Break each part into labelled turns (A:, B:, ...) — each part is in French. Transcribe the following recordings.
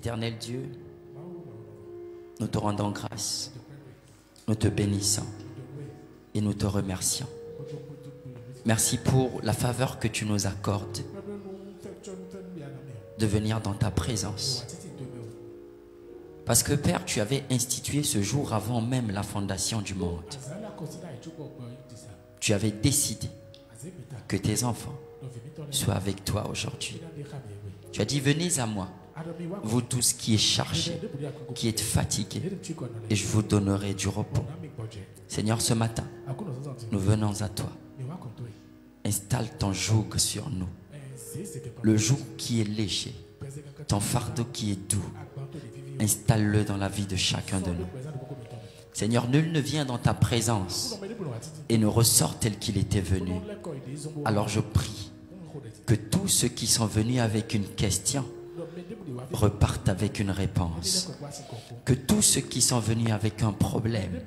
A: Éternel Dieu, nous te rendons grâce, nous te bénissons et nous te remercions. Merci pour la faveur que tu nous accordes de venir dans ta présence. Parce que Père, tu avais institué ce jour avant même la fondation du monde. Tu avais décidé que tes enfants soient avec toi aujourd'hui. Tu as dit, venez à moi, vous tous qui êtes chargés, qui êtes fatigués, et je vous donnerai du repos. Seigneur, ce matin, nous venons à toi. Installe ton joug sur nous. Le joug qui est léger, ton fardeau qui est doux, installe-le dans la vie de chacun de nous. Seigneur, nul ne vient dans ta présence et ne ressort tel qu'il était venu. Alors je prie que tous ceux qui sont venus avec une question repartent avec une réponse. Que tous ceux qui sont venus avec un problème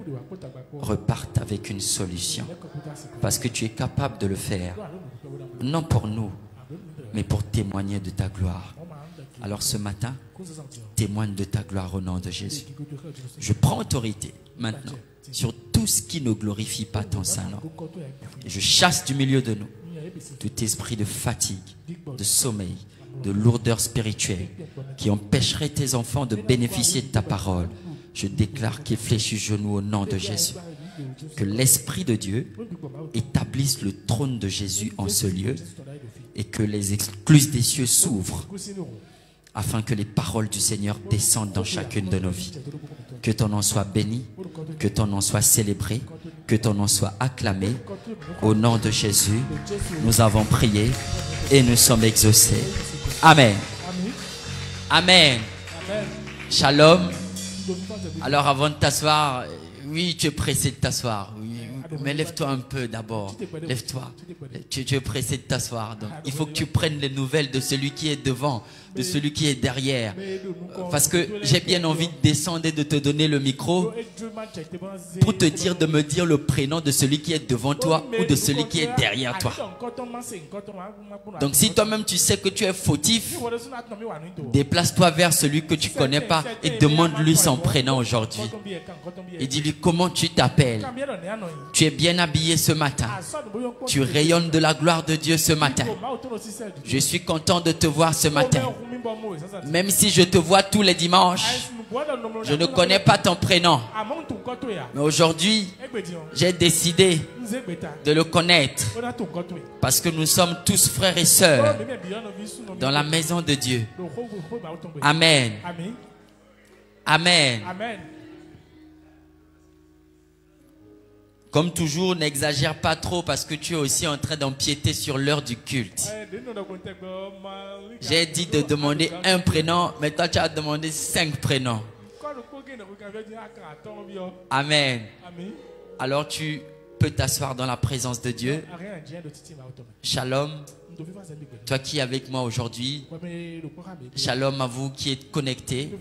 A: repartent avec une solution. Parce que tu es capable de le faire, non pour nous, mais pour témoigner de ta gloire. Alors ce matin, témoigne de ta gloire au nom de Jésus. Je prends autorité maintenant sur tout ce qui ne glorifie pas ton Saint-Nom. Et je chasse du milieu de nous tout esprit de fatigue, de sommeil, de lourdeur spirituelle qui empêcherait tes enfants de bénéficier de ta parole. Je déclare qu'ils fléchissent genoux au nom de Jésus. Que l'Esprit de Dieu établisse le trône de Jésus en ce lieu et que les écluses des cieux s'ouvrent afin que les paroles du Seigneur descendent dans chacune de nos vies. Que ton nom soit béni, que ton nom soit célébré, que ton nom soit acclamé. Au nom de Jésus, nous avons prié et nous sommes exaucés. Amen. Amen. Shalom. Alors avant de t'asseoir, oui, tu es pressé de t'asseoir. Oui, mais lève-toi un peu d'abord. Lève-toi. Tu es pressé de t'asseoir. Donc, il faut que tu prennes les nouvelles de celui qui est devant, de celui qui est derrière. Parce que j'ai bien envie de descendre et de te donner le micro pour te dire de me dire le prénom de celui qui est devant toi ou de celui qui est derrière toi. Donc si toi-même tu sais que tu es fautif, déplace-toi vers celui que tu ne connais pas et demande-lui son prénom aujourd'hui. Et dis-lui comment tu t'appelles. Tu es bien habillé ce matin. Tu rayonnes de la gloire de Dieu ce matin. Je suis content de te voir ce matin. Même si je te vois tous les dimanches, je ne connais pas ton prénom. Mais aujourd'hui, j'ai décidé de le connaître. Parce que nous sommes tous frères et sœurs dans la maison de Dieu. Amen. Amen. Comme toujours, n'exagère pas trop parce que tu es aussi en train d'empiéter sur l'heure du culte. J'ai dit de demander un prénom, mais toi tu as demandé 5 prénoms. Amen. Alors tu peux t'asseoir dans la présence de Dieu. Shalom. Toi qui es avec moi aujourd'hui. Shalom à vous qui êtes connectés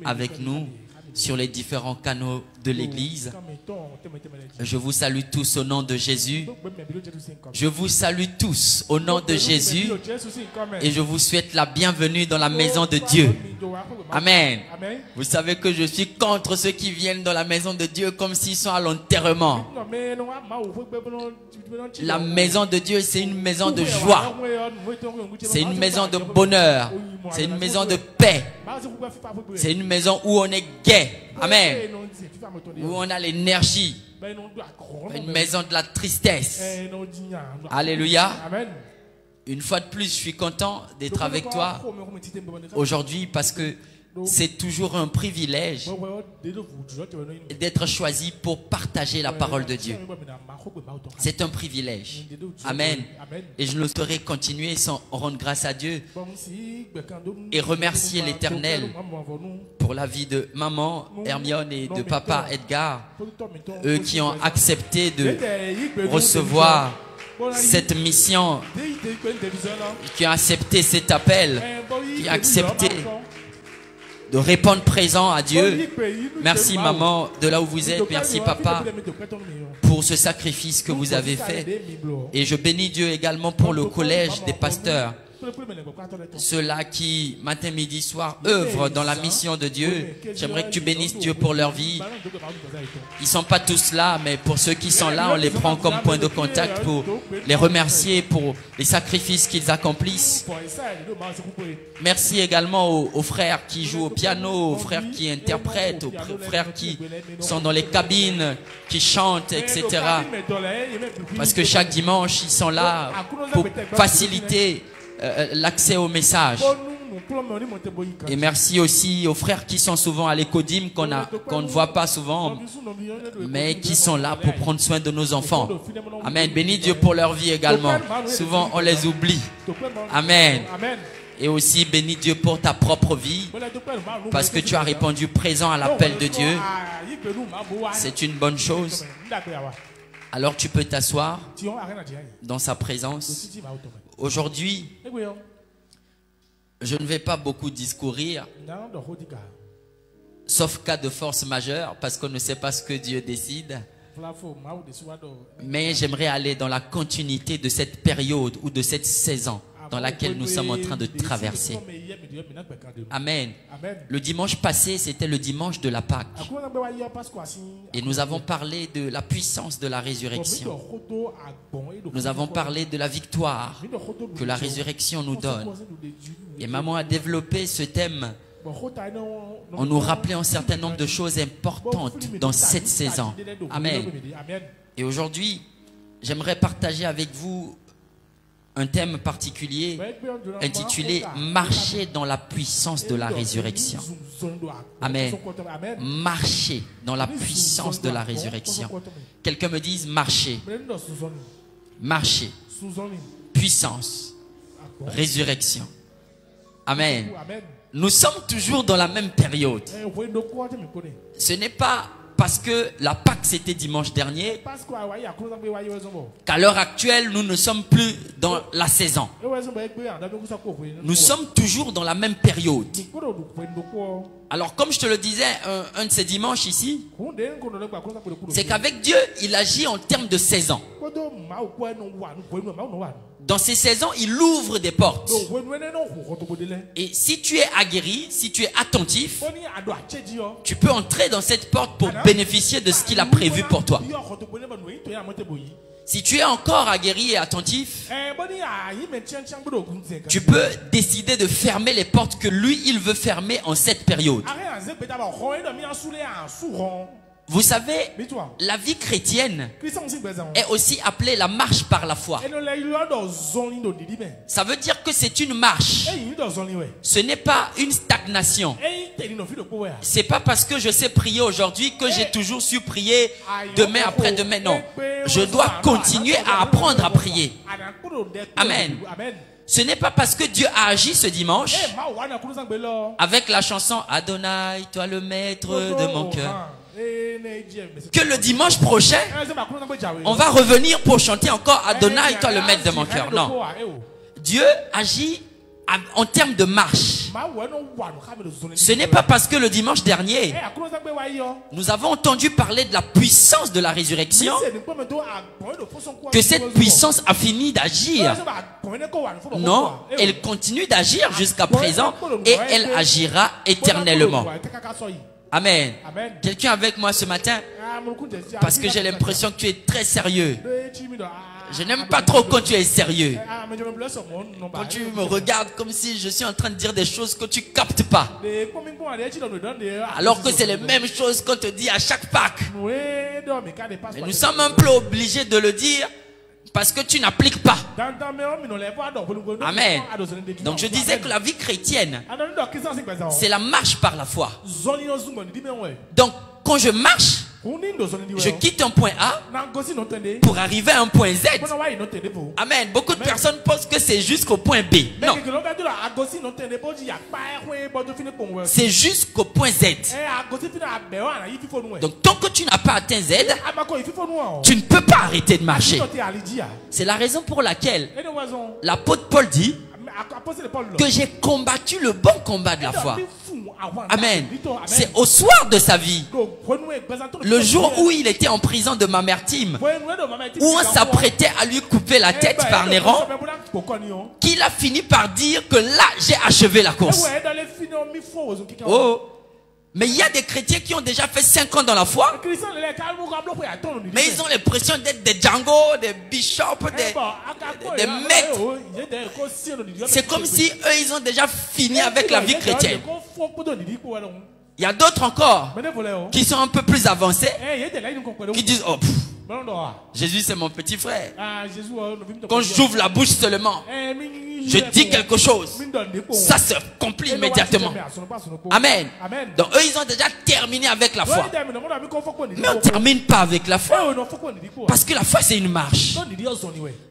A: avec nous sur les différents canaux de l'église. Je vous salue tous au nom de Jésus. Je vous salue tous au nom de Jésus. Et je vous souhaite la bienvenue dans la maison de Dieu. Amen. Vous savez que je suis contre ceux qui viennent dans la maison de Dieu comme s'ils sont à l'enterrement. La maison de Dieu, c'est une maison de joie. C'est une maison de bonheur. C'est une maison de paix. C'est une maison où on est gai. Amen. Où on a l'énergie. Une maison de la tristesse. Alléluia. Une fois de plus, je suis content d'être avec toi aujourd'hui parce que c'est toujours un privilège d'être choisi pour partager la parole de Dieu. C'est un privilège. Amen. Et je ne saurais continuer sans rendre grâce à Dieu et remercier l'Éternel pour la vie de maman Hermione et de papa Edgar, eux qui ont accepté de recevoir cette mission, qui ont accepté cet appel, qui ont accepté de répondre présent à Dieu. Merci maman de là où vous êtes. Merci papa pour ce sacrifice que vous avez fait. Et je bénis Dieu également pour le collège des pasteurs ceux-là qui, matin, midi, soir, œuvrent dans la mission de Dieu. J'aimerais que tu bénisses Dieu pour leur vie. Ils ne sont pas tous là, mais pour ceux qui sont là, on les prend comme point de contact pour les remercier pour les sacrifices qu'ils accomplissent. Merci également aux frères qui jouent au piano, aux frères qui interprètent, aux frères qui sont dans les cabines, qui chantent, etc. Parce que chaque dimanche, ils sont là pour faciliter l'accès au message. Et merci aussi aux frères qui sont souvent à l'écodim, qu'on ne voit pas souvent, mais qui sont là pour prendre soin de nos enfants. Amen. Bénis Dieu pour leur vie également. Souvent, on les oublie. Amen. Et aussi, bénis Dieu pour ta propre vie, parce que tu as répondu présent à l'appel de Dieu. C'est une bonne chose. Alors tu peux t'asseoir dans sa présence. Aujourd'hui, je ne vais pas beaucoup discourir, sauf cas de force majeure, parce qu'on ne sait pas ce que Dieu décide. Mais j'aimerais aller dans la continuité de cette période ou de cette saison dans laquelle nous sommes en train de traverser. Amen. Le dimanche passé, c'était le dimanche de la Pâque. Et nous avons parlé de la puissance de la résurrection. Nous avons parlé de la victoire que la résurrection nous donne. Et maman a développé ce thème en nous rappelant un certain nombre de choses importantes dans cette saison. Amen. Et aujourd'hui, j'aimerais partager avec vous un thème particulier intitulé « Marcher dans la puissance de la résurrection ». Amen. Marcher dans la puissance de la résurrection. Quelqu'un me dise « marcher ». Marcher. Puissance. Résurrection. Amen. Nous sommes toujours dans la même période. Ce n'est pas parce que la Pâque c'était dimanche dernier qu'à l'heure actuelle nous ne sommes plus dans la saison. Nous sommes toujours dans la même période. Alors comme je te le disais un de ces dimanches ici, c'est qu'avec Dieu il agit en termes de saison. Dans ces saisons, il ouvre des portes. Et si tu es aguerri, si tu es attentif, tu peux entrer dans cette porte pour bénéficier de ce qu'il a prévu pour toi. Si tu es encore aguerri et attentif, tu peux décider de fermer les portes que lui, il veut fermer en cette période. Vous savez, la vie chrétienne est aussi appelée la marche par la foi. Ça veut dire que c'est une marche. Ce n'est pas une stagnation. C'est pas parce que je sais prier aujourd'hui que j'ai toujours su prier demain après demain. Non. Je dois continuer à apprendre à prier. Amen. Ce n'est pas parce que Dieu a agi ce dimanche avec la chanson Adonai, toi le maître de mon cœur, que le dimanche prochain on va revenir pour chanter encore Adonai, toi le maître de mon cœur. Non. Dieu agit en termes de marche. Ce n'est pas parce que le dimanche dernier nous avons entendu parler de la puissance de la résurrection que cette puissance a fini d'agir. Non, elle continue d'agir jusqu'à présent et elle agira éternellement. Amen. Quelqu'un avec moi ce matin? Parce que j'ai l'impression que tu es très sérieux. Je n'aime pas trop quand tu es sérieux. Quand tu me regardes comme si je suis en train de dire des choses que tu captes pas. Alors que c'est les mêmes choses qu'on te dit à chaque Pâques. Mais nous sommes un peu obligés de le dire parce que tu n'appliques pas. Amen. Donc je disais que la vie chrétienne, c'est la marche par la foi. Donc quand je marche, je quitte un point A pour arriver à un point Z. Amen. Beaucoup de personnes pensent que c'est jusqu'au point B. Non. C'est jusqu'au point Z. Donc tant que tu n'as pas atteint Z, tu ne peux pas arrêter de marcher. C'est la raison pour laquelle l'apôtre Paul dit que j'ai combattu le bon combat de la foi. Amen. C'est au soir de sa vie, le jour où il était en prison de Mamertime, où on s'apprêtait à lui couper la tête par Néron, qu'il a fini par dire que là, j'ai achevé la course. Oh. Mais il y a des chrétiens qui ont déjà fait 5 ans dans la foi. Mais ils ont l'impression d'être des Django, des bishops, des maîtres. C'est comme si eux, ils ont déjà fini avec la vie chrétienne. Il y a d'autres encore qui sont un peu plus avancés, qui disent, oh, Jésus c'est mon petit frère. Quand j'ouvre la bouche seulement, je dis quelque chose, ça se accomplit immédiatement. Amen. Donc eux ils ont déjà terminé avec la foi. Mais on ne termine pas avec la foi. Parce que la foi c'est une marche.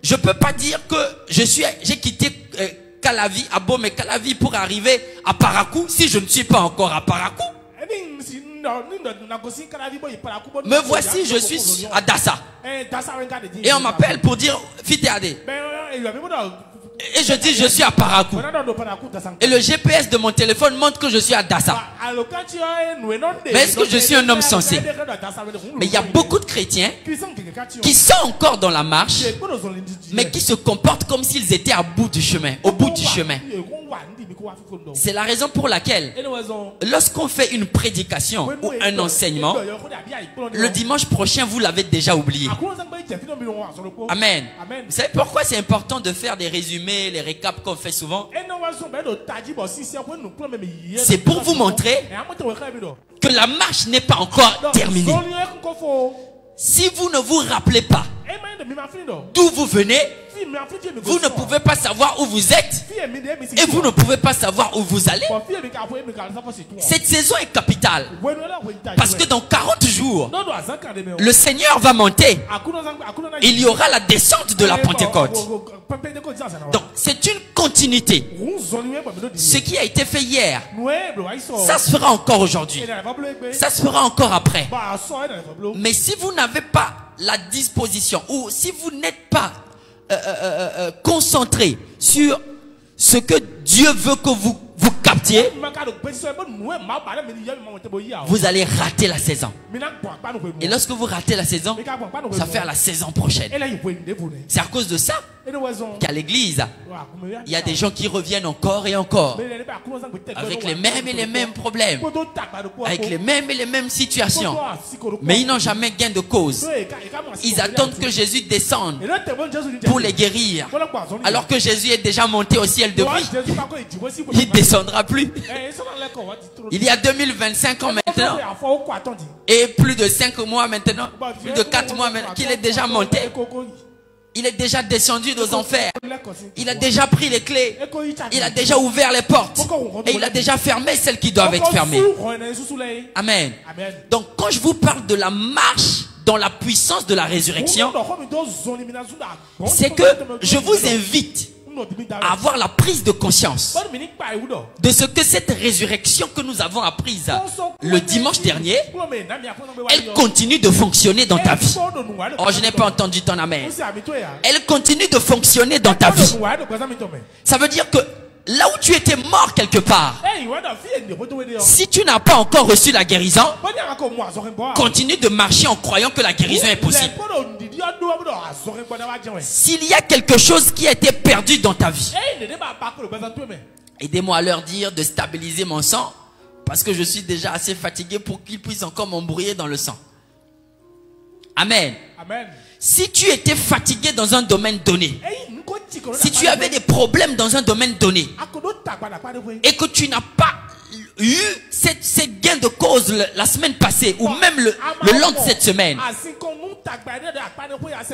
A: Je ne peux pas dire que j'ai quitté Calavi, Abom et Calavi pour arriver à Parakou si je ne suis pas encore à Parakou. Me voici, je suis à Dassa. Et on m'appelle pour dire Fitéadé. Et je dis je suis à Parakou. Et le GPS de mon téléphone montre que je suis à Dassa. Mais est-ce que je suis un homme sensé? Mais il y a beaucoup de chrétiens qui sont encore dans la marche, mais qui se comportent comme s'ils étaient au bout du chemin. C'est la raison pour laquelle lorsqu'on fait une prédication ou un enseignement, le dimanche prochain vous l'avez déjà oublié. Amen. Vous savez pourquoi c'est important de faire des résumés, les récaps qu'on fait souvent? C'est pour vous montrer que la marche n'est pas encore terminée. Si vous ne vous rappelez pas d'où vous venez, vous ne pouvez pas savoir où vous êtes et vous ne pouvez pas savoir où vous allez. Cette saison est capitale parce que dans 40 jours, le Seigneur va monter. Il y aura la descente de la Pentecôte. Donc c'est une continuité. Ce qui a été fait hier, ça se fera encore aujourd'hui. Ça se fera encore après. Mais si vous n'avez pas la disposition ou si vous n'êtes pas concentré sur ce que Dieu veut que vous captiez, vous allez rater la saison. Et lorsque vous ratez la saison, ça fait à la saison prochaine. C'est à cause de ça qu'à l'église, il y a des gens qui reviennent encore et encore avec les mêmes et les mêmes problèmes, avec les mêmes et les mêmes situations, mais ils n'ont jamais gain de cause. Ils attendent que Jésus descende pour les guérir, alors que Jésus est déjà monté au ciel depuis. Il ne descendra plus. Il y a 2025 ans maintenant et plus de 5 mois maintenant, plus de 4 mois maintenant qu'il est déjà monté. Il est déjà descendu aux enfers. Il a déjà pris les clés. Il a déjà ouvert les portes. Et il a déjà fermé celles qui doivent être fermées. Amen. Donc quand je vous parle de la marche dans la puissance de la résurrection, c'est que je vous invite à avoir la prise de conscience de ce que cette résurrection que nous avons apprise le dimanche dernier, elle continue de fonctionner dans ta vie. Oh, je n'ai pas entendu ton amen. Elle continue de fonctionner dans ta vie. Ça veut dire que là où tu étais mort quelque part, si tu n'as pas encore reçu la guérison, continue de marcher en croyant que la guérison est possible. S'il y a quelque chose qui a été perdu dans ta vie, aidez-moi à leur dire de stabiliser mon sang, parce que je suis déjà assez fatigué pour qu'ils puissent encore m'embrouiller dans le sang. Amen. Si tu étais fatigué dans un domaine donné, si tu avais des problèmes dans un domaine donné et que tu n'as pas eu cette gain de cause la semaine passée ou même le long de cette semaine,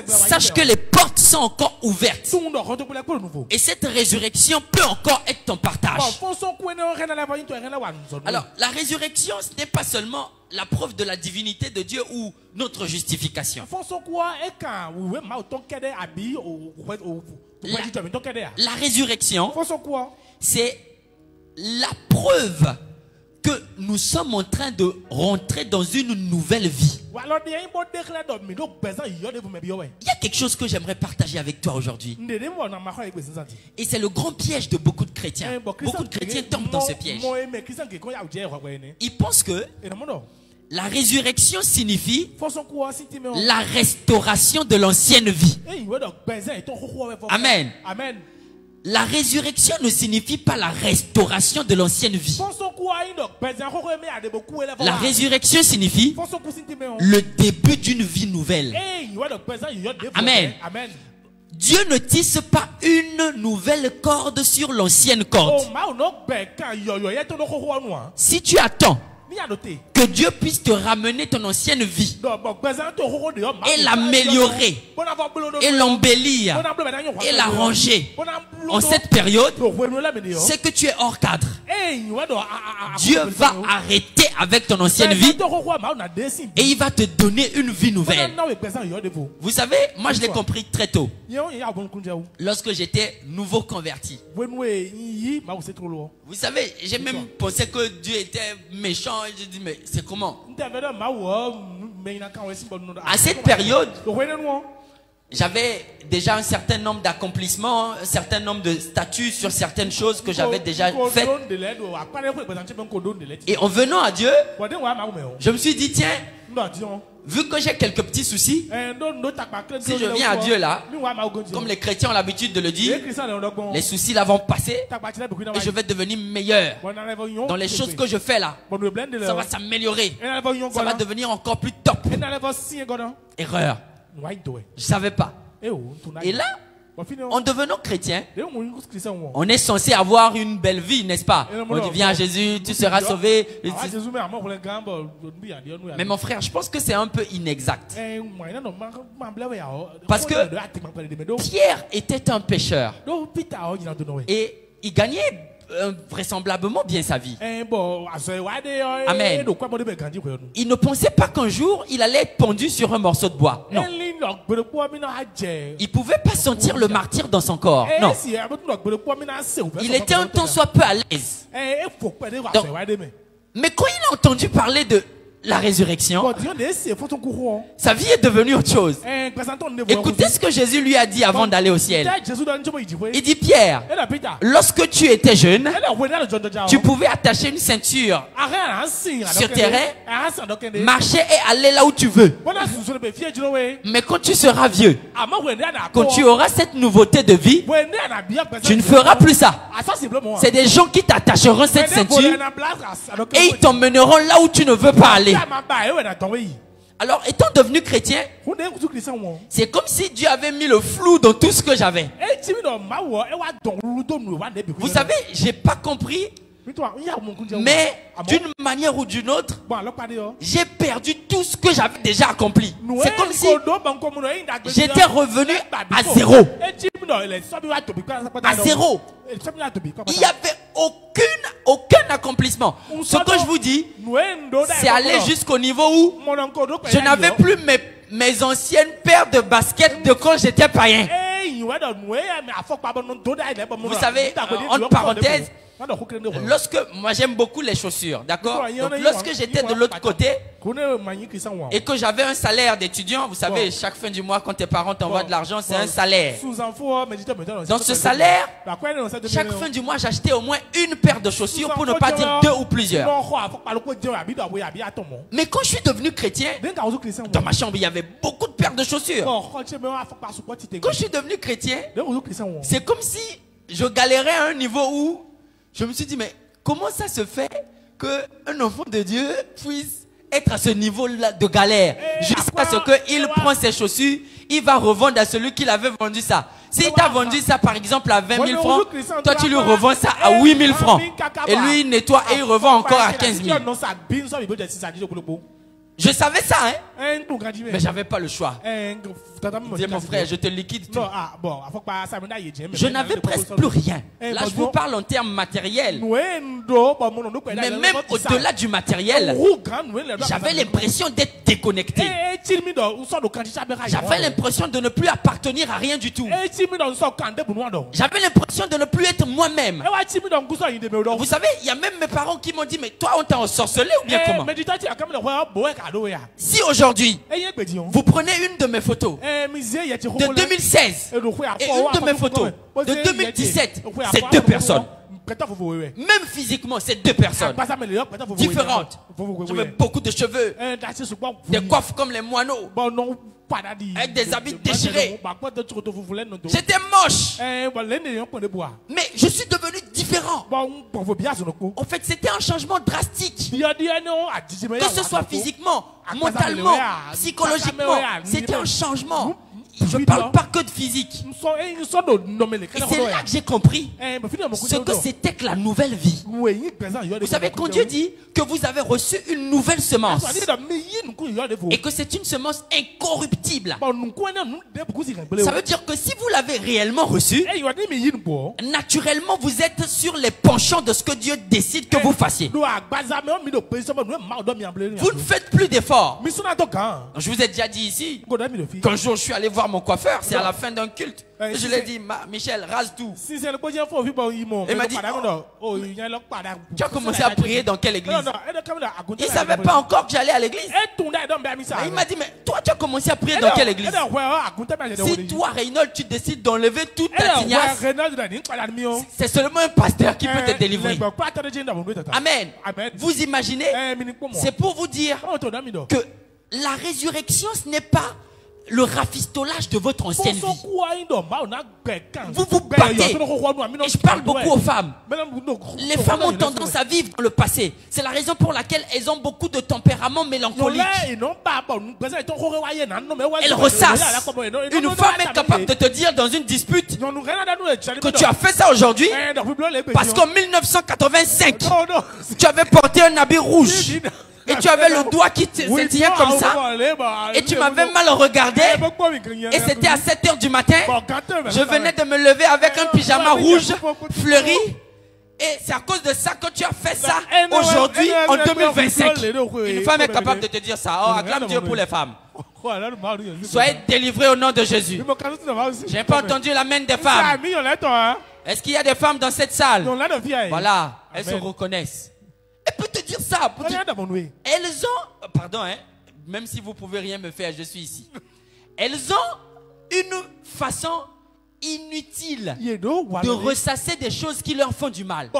A: sache que les portes sont encore ouvertes et cette résurrection peut encore être ton partage. Alors la résurrection, ce n'est pas seulement la preuve de la divinité de Dieu ou notre justification. La résurrection, c'est la preuve que nous sommes en train de rentrer dans une nouvelle vie. Il y a quelque chose que j'aimerais partager avec toi aujourd'hui. Et c'est le grand piège de beaucoup de chrétiens. Beaucoup de chrétiens tombent dans ce piège. Ils pensent que la résurrection signifie la restauration de l'ancienne vie. Amen. La résurrection ne signifie pas la restauration de l'ancienne vie. La résurrection signifie le début d'une vie nouvelle. Amen. Dieu ne tisse pas une nouvelle corde sur l'ancienne corde. Si tu attends que Dieu puisse te ramener ton ancienne vie et l'améliorer et l'embellir et l'arranger en cette période, c'est que tu es hors cadre. Dieu va arrêter avec ton ancienne vie et il va te donner une vie nouvelle. Vous savez, moi je l'ai compris très tôt. Lorsque j'étais nouveau converti. Vous savez, j'ai même pensé que Dieu était méchant. Et je dis, mais c'est comment? À cette période, j'avais déjà un certain nombre d'accomplissements, un certain nombre de statuts sur certaines choses que j'avais déjà faites. Et en venant à Dieu, je me suis dit, tiens, vu que j'ai quelques petits soucis, si je viens à Dieu là, comme les chrétiens ont l'habitude de le dire, les soucis là vont passer et je vais devenir meilleur dans les choses que je fais là. Ça va s'améliorer, ça va devenir encore plus top. Erreur, je savais pas. Et là, en devenant chrétien, on est censé avoir une belle vie, n'est-ce pas? On dit, viens à Jésus, tu seras sauvé. Mais mon frère, je pense que c'est un peu inexact. Parce que Pierre était un pécheur. Et il gagnait vraisemblablement bien sa vie. Amen. Il ne pensait pas qu'un jour il allait être pendu sur un morceau de bois. Non. Il pouvait pas sentir le martyre dans son corps. Non. Il était un tant soit peu à l'aise. Donc, mais quand il a entendu parler de la résurrection, sa vie est devenue autre chose. Écoutez ce que Jésus lui a dit avant d'aller au ciel. Il dit, Pierre, lorsque tu étais jeune, tu pouvais attacher une ceinture sur tes reins, marcher et aller là où tu veux. Mais quand tu seras vieux, quand tu auras cette nouveauté de vie, tu ne feras plus ça. C'est des gens qui t'attacheront cette ceinture et ils t'emmèneront là où tu ne veux pas aller. Alors, étant devenu chrétien, c'est comme si Dieu avait mis le flou dans tout ce que j'avais. Vous savez, j'ai pas compris, mais d'une manière ou d'une autre, j'ai perdu tout ce que j'avais déjà accompli. C'est comme si j'étais revenu à zéro. À zéro. Il n'y avait aucun accomplissement. Ce que je vous dis, c'est aller jusqu'au niveau où je n'avais plus mes anciennes paires de baskets de quand j'étais païen. Vous savez, entre parenthèses, lorsque moi j'aime beaucoup les chaussures, d'accord? Donc lorsque j'étais de l'autre côté et que j'avais un salaire d'étudiant, vous savez, chaque fin du mois quand tes parents t'envoient de l'argent, c'est un salaire. Dans ce salaire, chaque fin du mois j'achetais au moins une paire de chaussures, pour ne pas dire deux ou plusieurs. Mais quand je suis devenu chrétien, dans ma chambre il y avait beaucoup de paires de chaussures. Quand je suis devenu chrétien, c'est comme si je galérais à un niveau où je me suis dit, mais comment ça se fait qu'un enfant de Dieu puisse être à ce niveau-là de galère jusqu'à ce qu'il prend ses chaussures, il va revendre à celui qui l'avait vendu ça. S'il t'a vendu ça par exemple à 20 000 francs, toi tu lui revends ça à 8 000 francs. Et lui il nettoie et il revend encore à 15 000. Je savais ça, hein? Mais j'avais pas le choix. Dis mon frère, je te liquide tout. Je n'avais presque plus rien. Là, je vous parle en termes matériels. Mais même au-delà du matériel, j'avais l'impression d'être déconnecté. J'avais l'impression de ne plus appartenir à rien du tout. J'avais l'impression de ne plus être moi-même. Vous savez, il y a même mes parents qui m'ont dit, mais toi, on t'a ensorcelé ou bien comment? Si aujourd'hui, vous prenez une de mes photos de 2016 et une de mes photos de 2017, c'est deux personnes. Même physiquement, c'est deux personnes différentes. J'avais beaucoup de cheveux, des coiffes comme les moineaux, avec des habits déchirés. J'étais moche. Mais je suis devenu différent. En fait, c'était un changement drastique. Que ce soit physiquement, mentalement, psychologiquement, c'était un changement. Je ne parle pas que de physique. Et c'est là que j'ai compris ce que c'était que la nouvelle vie. Vous savez, quand Dieu dit que vous avez reçu une nouvelle semence et que c'est une semence incorruptible, ça veut dire que si vous l'avez réellement reçue, naturellement vous êtes sur les penchants de ce que Dieu décide que vous fassiez. Vous ne faites plus d'efforts. Je vous ai déjà dit ici qu'un jour je suis allé voir mon coiffeur, c'est à la fin d'un culte. Je lui ai dit, Michel, rase tout. Il m'a dit, tu as commencé à prier dans quelle église? Il ne savait pas encore que j'allais à l'église. Il m'a dit, mais toi, tu as commencé à prier dans quelle église? Si toi, Reynold, tu décides d'enlever toute ta tignasse, c'est seulement un pasteur qui peut te délivrer. Amen. Vous imaginez? C'est pour vous dire que la résurrection, ce n'est pas le rafistolage de votre ancienne vie. Vous vous battez. Et je parle beaucoup aux femmes. Les femmes ont tendance à vivre dans le passé. C'est la raison pour laquelle elles ont beaucoup de tempérament mélancolique. Elles ressassent. Une femme est capable de te dire dans une dispute que tu as fait ça aujourd'hui parce qu'en 1985, tu avais porté un habit rouge. Et tu avais le doigt qui s'étillait comme ça. Et tu m'avais mal regardé. Et c'était à 7 h du matin. Je venais de me lever avec un pyjama rouge fleuri. Et c'est à cause de ça que tu as fait ça aujourd'hui en 2025. Une femme est capable de te dire ça. Oh, acclame Dieu pour les femmes. Soyez délivrés au nom de Jésus. J'ai pas entendu l'amen des femmes. Est-ce qu'il y a des femmes dans cette salle? Voilà, elles se reconnaissent. Elle peut te dire ça. Elles ont, pardon, même si vous pouvez rien me faire, je suis ici. Elles ont une façon inutile de ressasser des choses qui leur font du mal.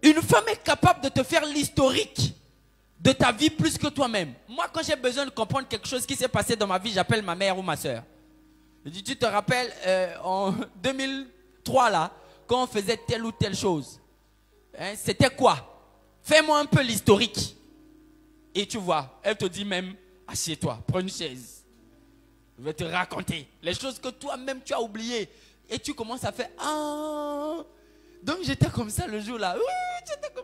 A: Une femme est capable de te faire l'historique de ta vie plus que toi-même. Moi, quand j'ai besoin de comprendre quelque chose qui s'est passé dans ma vie, j'appelle ma mère ou ma soeur. Je dis, tu te rappelles, en 2003 là, quand on faisait telle ou telle chose, c'était quoi? Fais-moi un peu l'historique. Et tu vois, elle te dit même, assieds-toi, prends une chaise. Je vais te raconter les choses que toi-même tu as oubliées. Et tu commences à faire, ah, donc j'étais comme ça le jour là. Oui, j'étais comme...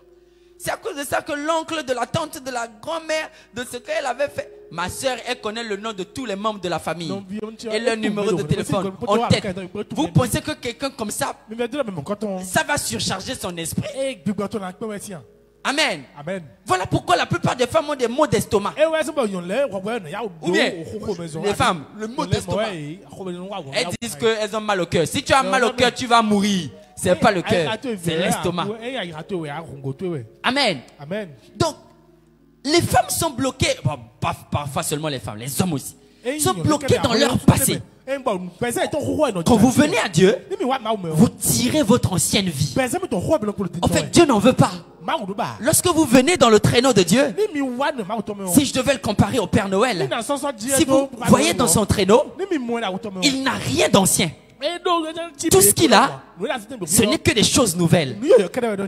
A: C'est à cause de ça que l'oncle, de la tante, de la grand-mère, de ce qu'elle avait fait. Ma soeur, elle connaît le nom de tous les membres de la famille. Et leur numéro de téléphone en tête. Vous pensez que quelqu'un comme ça, ça va surcharger son esprit? Amen. Amen. Voilà pourquoi la plupart des femmes ont des maux d'estomac. Ou bien, les femmes, le mot d'estomac. Elles disent qu'elles ont mal au cœur. Si tu as mal au cœur, tu vas mourir. Ce n'est pas le cœur, c'est l'estomac. Amen. Amen. Donc, les femmes sont bloquées, bon, pas parfois seulement les femmes, les hommes aussi, sont bloqués dans leur passé. Quand vous venez à Dieu, vous tirez votre ancienne vie. En fait, Dieu n'en veut pas. Lorsque vous venez dans le traîneau de Dieu, si je devais le comparer au Père Noël, si vous voyez dans son traîneau, il n'a rien d'ancien. Tout ce qu'il a, ce n'est que des choses nouvelles.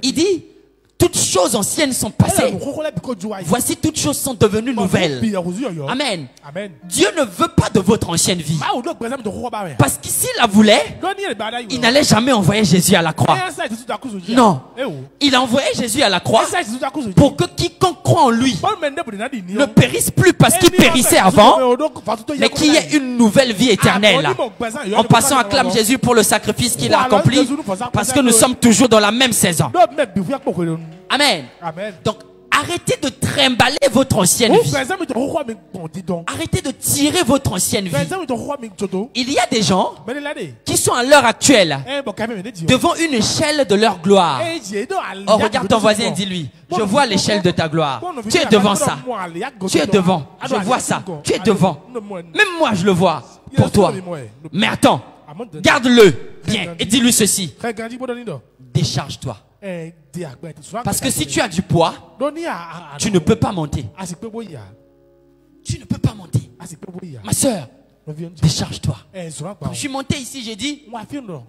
A: Il dit, toutes choses anciennes sont passées. Voici, toutes choses sont devenues nouvelles. Amen. Dieu ne veut pas de votre ancienne vie. Parce que s'il la voulait, il n'allait jamais envoyer Jésus à la croix. Non. Il a envoyé Jésus à la croix pour que quiconque croit en lui ne périsse plus parce qu'il périssait avant, mais qu'il y ait une nouvelle vie éternelle. En passant, acclame Jésus pour le sacrifice qu'il a accompli, parce que nous sommes toujours dans la même saison. Amen. Amen. Donc, arrêtez de trimballer votre ancienne vie. Arrêtez de tirer votre ancienne vie. Il y a des gens qui sont à l'heure actuelle devant une échelle de leur gloire. Oh, regarde ton voisin, dis-lui, je vois l'échelle de ta gloire. Tu es devant ça. Tu es devant. Je vois ça. Tu es devant. Même moi, je le vois pour toi. Mais attends, garde-le Bien, et dis-lui ceci. Décharge-toi. Parce que si tu as du poids, tu ne peux pas monter. Tu ne peux pas monter. Ma soeur, décharge-toi. Quand je suis monté ici, j'ai dit,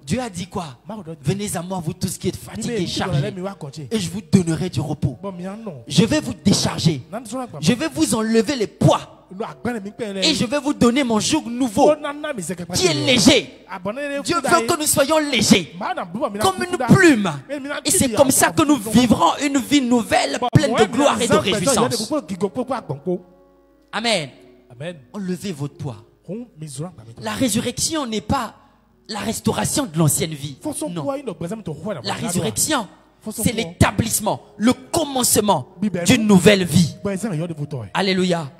A: Dieu a dit quoi? Venez à moi, vous tous qui êtes fatigués, chargés, et je vous donnerai du repos. Je vais vous décharger. Je vais vous enlever les poids. Et je vais vous donner mon joug nouveau qui est léger. Dieu veut que nous soyons légers, comme une plume. Et c'est comme ça que nous vivrons une vie nouvelle, pleine de gloire et de réjouissance. Amen. Enlevez votre poids. La résurrection n'est pas la restauration de l'ancienne vie. Non. La résurrection, c'est l'établissement, le commencement d'une nouvelle vie. Alléluia.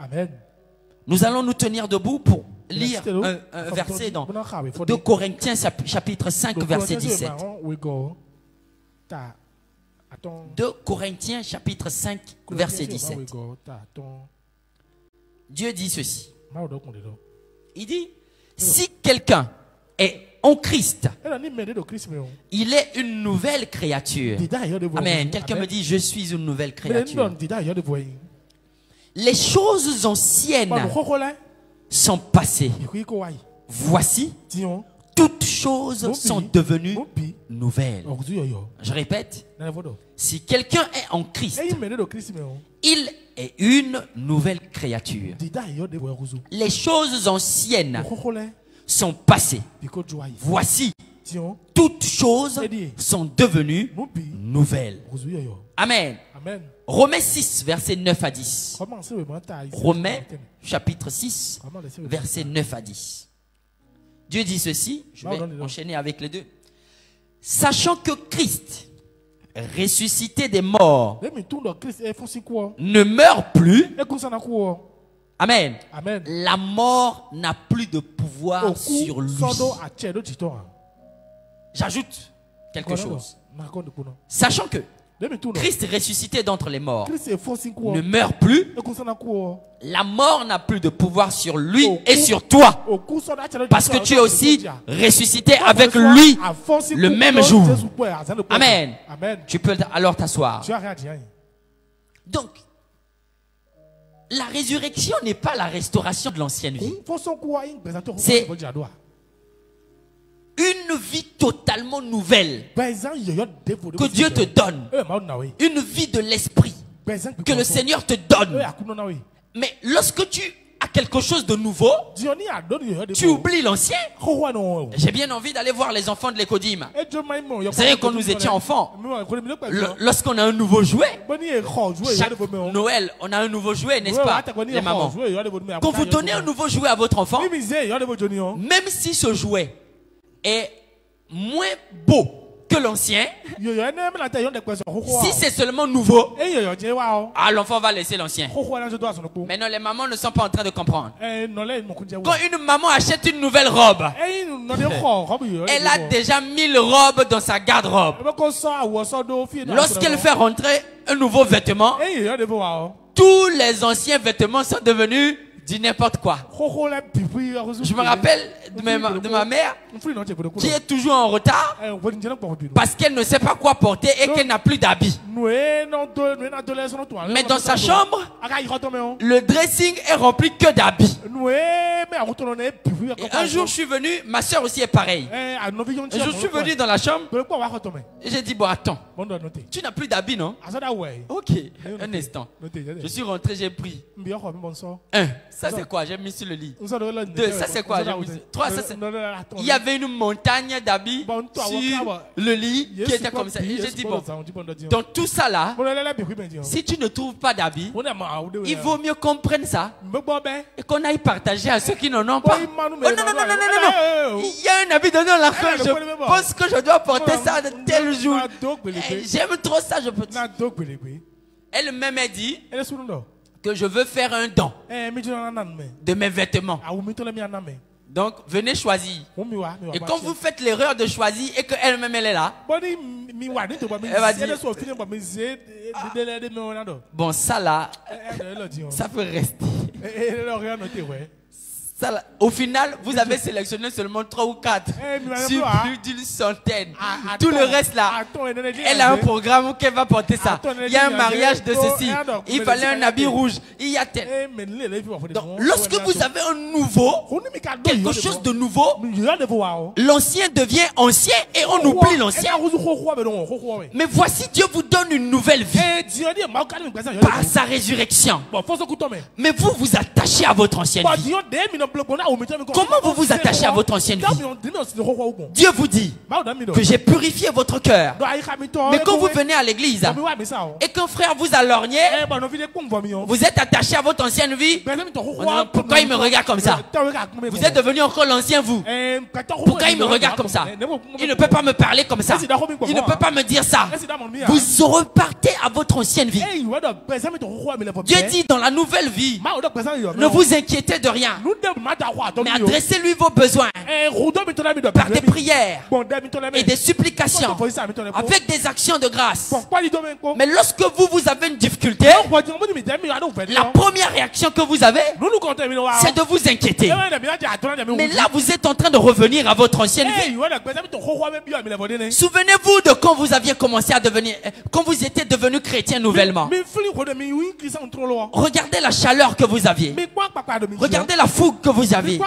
A: Nous allons nous tenir debout pour lire un verset dans 2 Corinthiens chapitre 5 verset 17. 2 Corinthiens chapitre 5 verset 17. Dieu dit ceci. Il dit, si quelqu'un est en Christ, il est une nouvelle créature. Amen. Quelqu'un me dit, je suis une nouvelle créature. Les choses anciennes sont passées. Voici, toutes choses sont devenues nouvelles. Je répète, si quelqu'un est en Christ, il est une nouvelle créature. Les choses anciennes sont passées. Voici, toutes choses sont devenues nouvelles. Amen. Romains 6, versets 9 à 10. Romains, chapitre 6, versets 9 à 10. Dieu dit ceci, je vais enchaîner avec les deux. Sachant que Christ, ressuscité des morts, ne meurt plus. Amen. La mort n'a plus de pouvoir sur lui. J'ajoute quelque chose. Sachant que Christ ressuscité d'entre les morts ne meurt plus. La mort n'a plus de pouvoir sur lui et sur toi. Parce que tu es aussi ressuscité avec lui le même jour. Amen. Tu peux alors t'asseoir. Donc, la résurrection n'est pas la restauration de l'ancienne vie. C'est une vie totalement nouvelle que Dieu te donne. Une vie de l'esprit que le Seigneur te donne. Mais lorsque tu as quelque chose de nouveau, tu oublies l'ancien. J'ai bien envie d'aller voir les enfants de l'Écodim. Vous savez, quand nous étions enfants, lorsqu'on a un nouveau jouet, chaque Noël, on a un nouveau jouet, n'est-ce pas, les mamans? Quand vous donnez un nouveau jouet à votre enfant, même si ce jouet est moins beau que l'ancien, si c'est seulement nouveau, l'enfant va laisser l'ancien. Maintenant, les mamans ne sont pas en train de comprendre. Quand une maman achète une nouvelle robe, elle a déjà 1000 robes dans sa garde-robe. Lorsqu'elle fait rentrer un nouveau vêtement, tous les anciens vêtements sont devenus du n'importe quoi. Je me rappelle de ma mère qui est toujours en retard parce qu'elle ne sait pas quoi porter et qu'elle n'a plus d'habits. Mais dans sa chambre, le dressing est rempli que d'habits. Et un jour, je suis venu, ma soeur aussi est pareille. Un jour, je suis venu dans la chambre et j'ai dit, bon, attends, tu n'as plus d'habits, non? Ok, un instant. Je suis rentré, j'ai pris 1. Ça c'est quoi? J'ai mis sur le lit. 2, ça c'est quoi? J'ai mis... 3, ça c'est... Il y avait une montagne d'habits sur le lit qui était comme ça. Et j'ai dit, bon, dans tout ça là, si tu ne trouves pas d'habits, il vaut mieux qu'on prenne ça et qu'on aille partager à ceux qui n'en ont pas. Oh non, non, non, non, non, non. Il y a un habit dedans là que je pense que je dois porter ça de tel jour. J'aime trop ça, je peux... Elle-même a dit que je veux faire un don de mes vêtements. Donc, venez choisir. Et quand vous faites l'erreur de choisir et qu'elle-même elle est là, elle va dire, bon, ça là, ça peut rester. Ça, au final, vous avez sélectionné seulement 3 ou 4 sur plus d'une centaine. Tout le reste là, elle a un programme qu'elle va porter ça. Il y a un mariage de ceci. Il fallait un habit rouge. Il y a tel. Donc, lorsque vous avez un nouveau, quelque chose de nouveau, l'ancien devient ancien et on oublie l'ancien. Mais voici, Dieu vous donne une nouvelle vie par sa résurrection. Mais vous vous attachez à votre ancienne vie. Comment vous vous attachez à votre ancienne vie? Dieu vous dit que j'ai purifié votre cœur. Mais quand vous venez à l'église et qu'un frère vous a lorgné, vous êtes attaché à votre ancienne vie. Pourquoi il me regarde comme ça? Vous êtes devenu encore l'ancien vous. Pourquoi il me regarde comme ça? Il ne peut pas me parler comme ça. Il ne peut pas me dire ça. Vous repartez à votre ancienne vie. Dieu dit dans la nouvelle vie, ne vous inquiétez de rien, mais adressez-lui vos besoins par des prières et des supplications avec des actions de grâce. Mais lorsque vous avez une difficulté, la première réaction que vous avez, c'est de vous inquiéter. Mais là, vous êtes en train de revenir à votre ancienne vie. Souvenez-vous de quand vous aviez commencé à devenir, quand vous étiez devenu chrétien nouvellement. Regardez la chaleur que vous aviez. Regardez la fougue que vous aviez.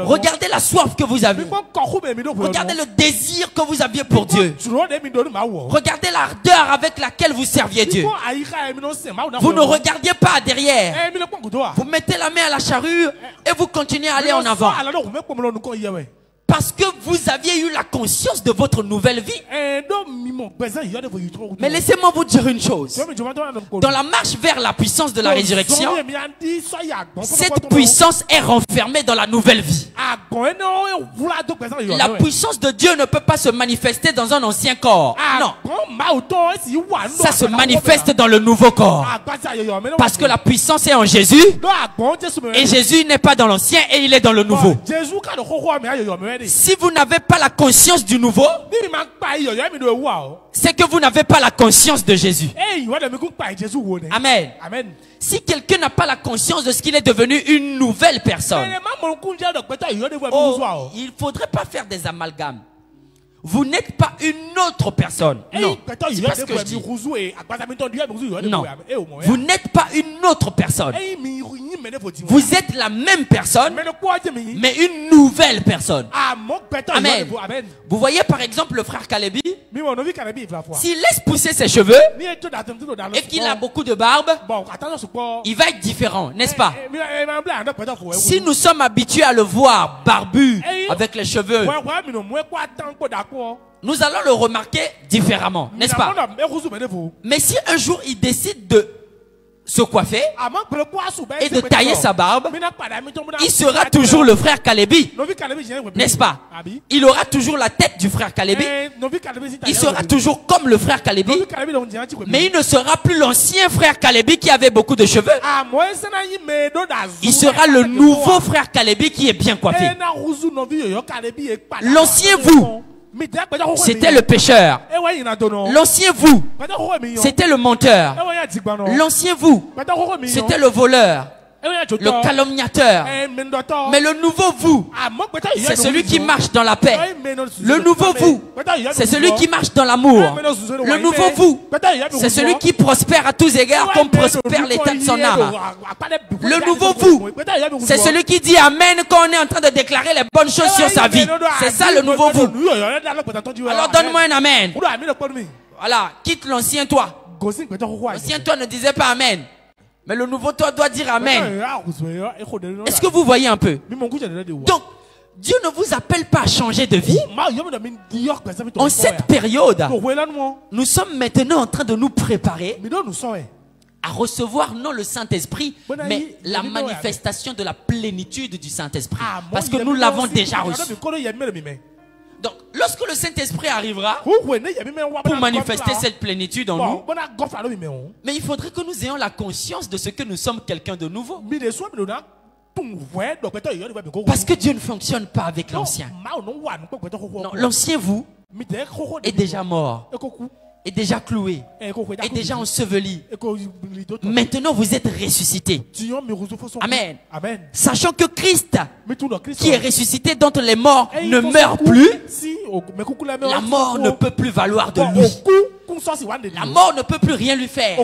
A: Regardez la soif que vous avez. Regardez le désir que vous aviez pour Dieu. Regardez l'ardeur avec laquelle vous serviez Dieu. Vous ne regardiez pas derrière. Vous mettez la main à la charrue et vous continuez à aller en avant. Parce que vous aviez eu la conscience de votre nouvelle vie. Mais laissez-moi vous dire une chose. Dans la marche vers la puissance de la résurrection, cette puissance est renfermée dans la nouvelle vie. La puissance de Dieu ne peut pas se manifester dans un ancien corps. Non. Ça se manifeste dans le nouveau corps. Parce que la puissance est en Jésus. Et Jésus n'est pas dans l'ancien et il est dans le nouveau. Si vous n'avez pas la conscience du nouveau, c'est que vous n'avez pas la conscience de Jésus. Amen. Si quelqu'un n'a pas la conscience de ce qu'il est devenu une nouvelle personne, il ne faudrait pas faire des amalgames. Vous n'êtes pas une autre personne. Non. C'est pas ce que je dis. Non. Vous n'êtes pas une autre personne. Vous êtes la même personne, mais une nouvelle personne. Amen. Vous voyez par exemple le frère Kalebi, s'il laisse pousser ses cheveux et qu'il a beaucoup de barbe, il va être différent, n'est-ce pas? Si nous sommes habitués à le voir barbu avec les cheveux, nous allons le remarquer différemment, n'est-ce pas? Mais si un jour il décide de se coiffer et de tailler sa barbe, il sera toujours le frère Kalebi, n'est-ce pas? Il aura toujours la tête du frère Kalebi. Il sera toujours comme le frère Kalebi, mais il ne sera plus l'ancien frère Kalebi qui avait beaucoup de cheveux. Il sera le nouveau frère Kalebi qui est bien coiffé. L'ancien vous, c'était le pécheur. L'ancien vous, c'était le menteur. L'ancien vous, c'était le voleur, le calomniateur. Mais le nouveau vous, c'est celui qui marche dans la paix. Le nouveau vous, c'est celui qui marche dans l'amour. Le nouveau vous, c'est celui qui prospère à tous égards comme prospère l'état de son âme. Le nouveau vous, c'est celui qui dit Amen quand on est en train de déclarer les bonnes choses sur sa vie. C'est ça le nouveau vous. Alors donne-moi un Amen. Voilà, quitte l'ancien toi. L'ancien toi ne disait pas Amen. Mais le nouveau toi doit dire Amen. Est-ce que vous voyez un peu? Donc, Dieu ne vous appelle pas à changer de vie. En cette période, nous sommes maintenant en train de nous préparer à recevoir non le Saint-Esprit, mais la manifestation de la plénitude du Saint-Esprit. Parce que nous l'avons déjà reçu. Donc, lorsque le Saint-Esprit arrivera pour manifester cette plénitude en nous, mais il faudrait que nous ayons la conscience de ce que nous sommes quelqu'un de nouveau. Parce que Dieu ne fonctionne pas avec l'ancien. L'ancien vous est déjà mort. est déjà cloué, est déjà enseveli. Maintenant, vous êtes ressuscité. Amen. Sachant que Christ, qui est ressuscité d'entre les morts, ne meurt plus, la mort ne peut plus valoir de lui. La mort ne peut plus rien lui faire.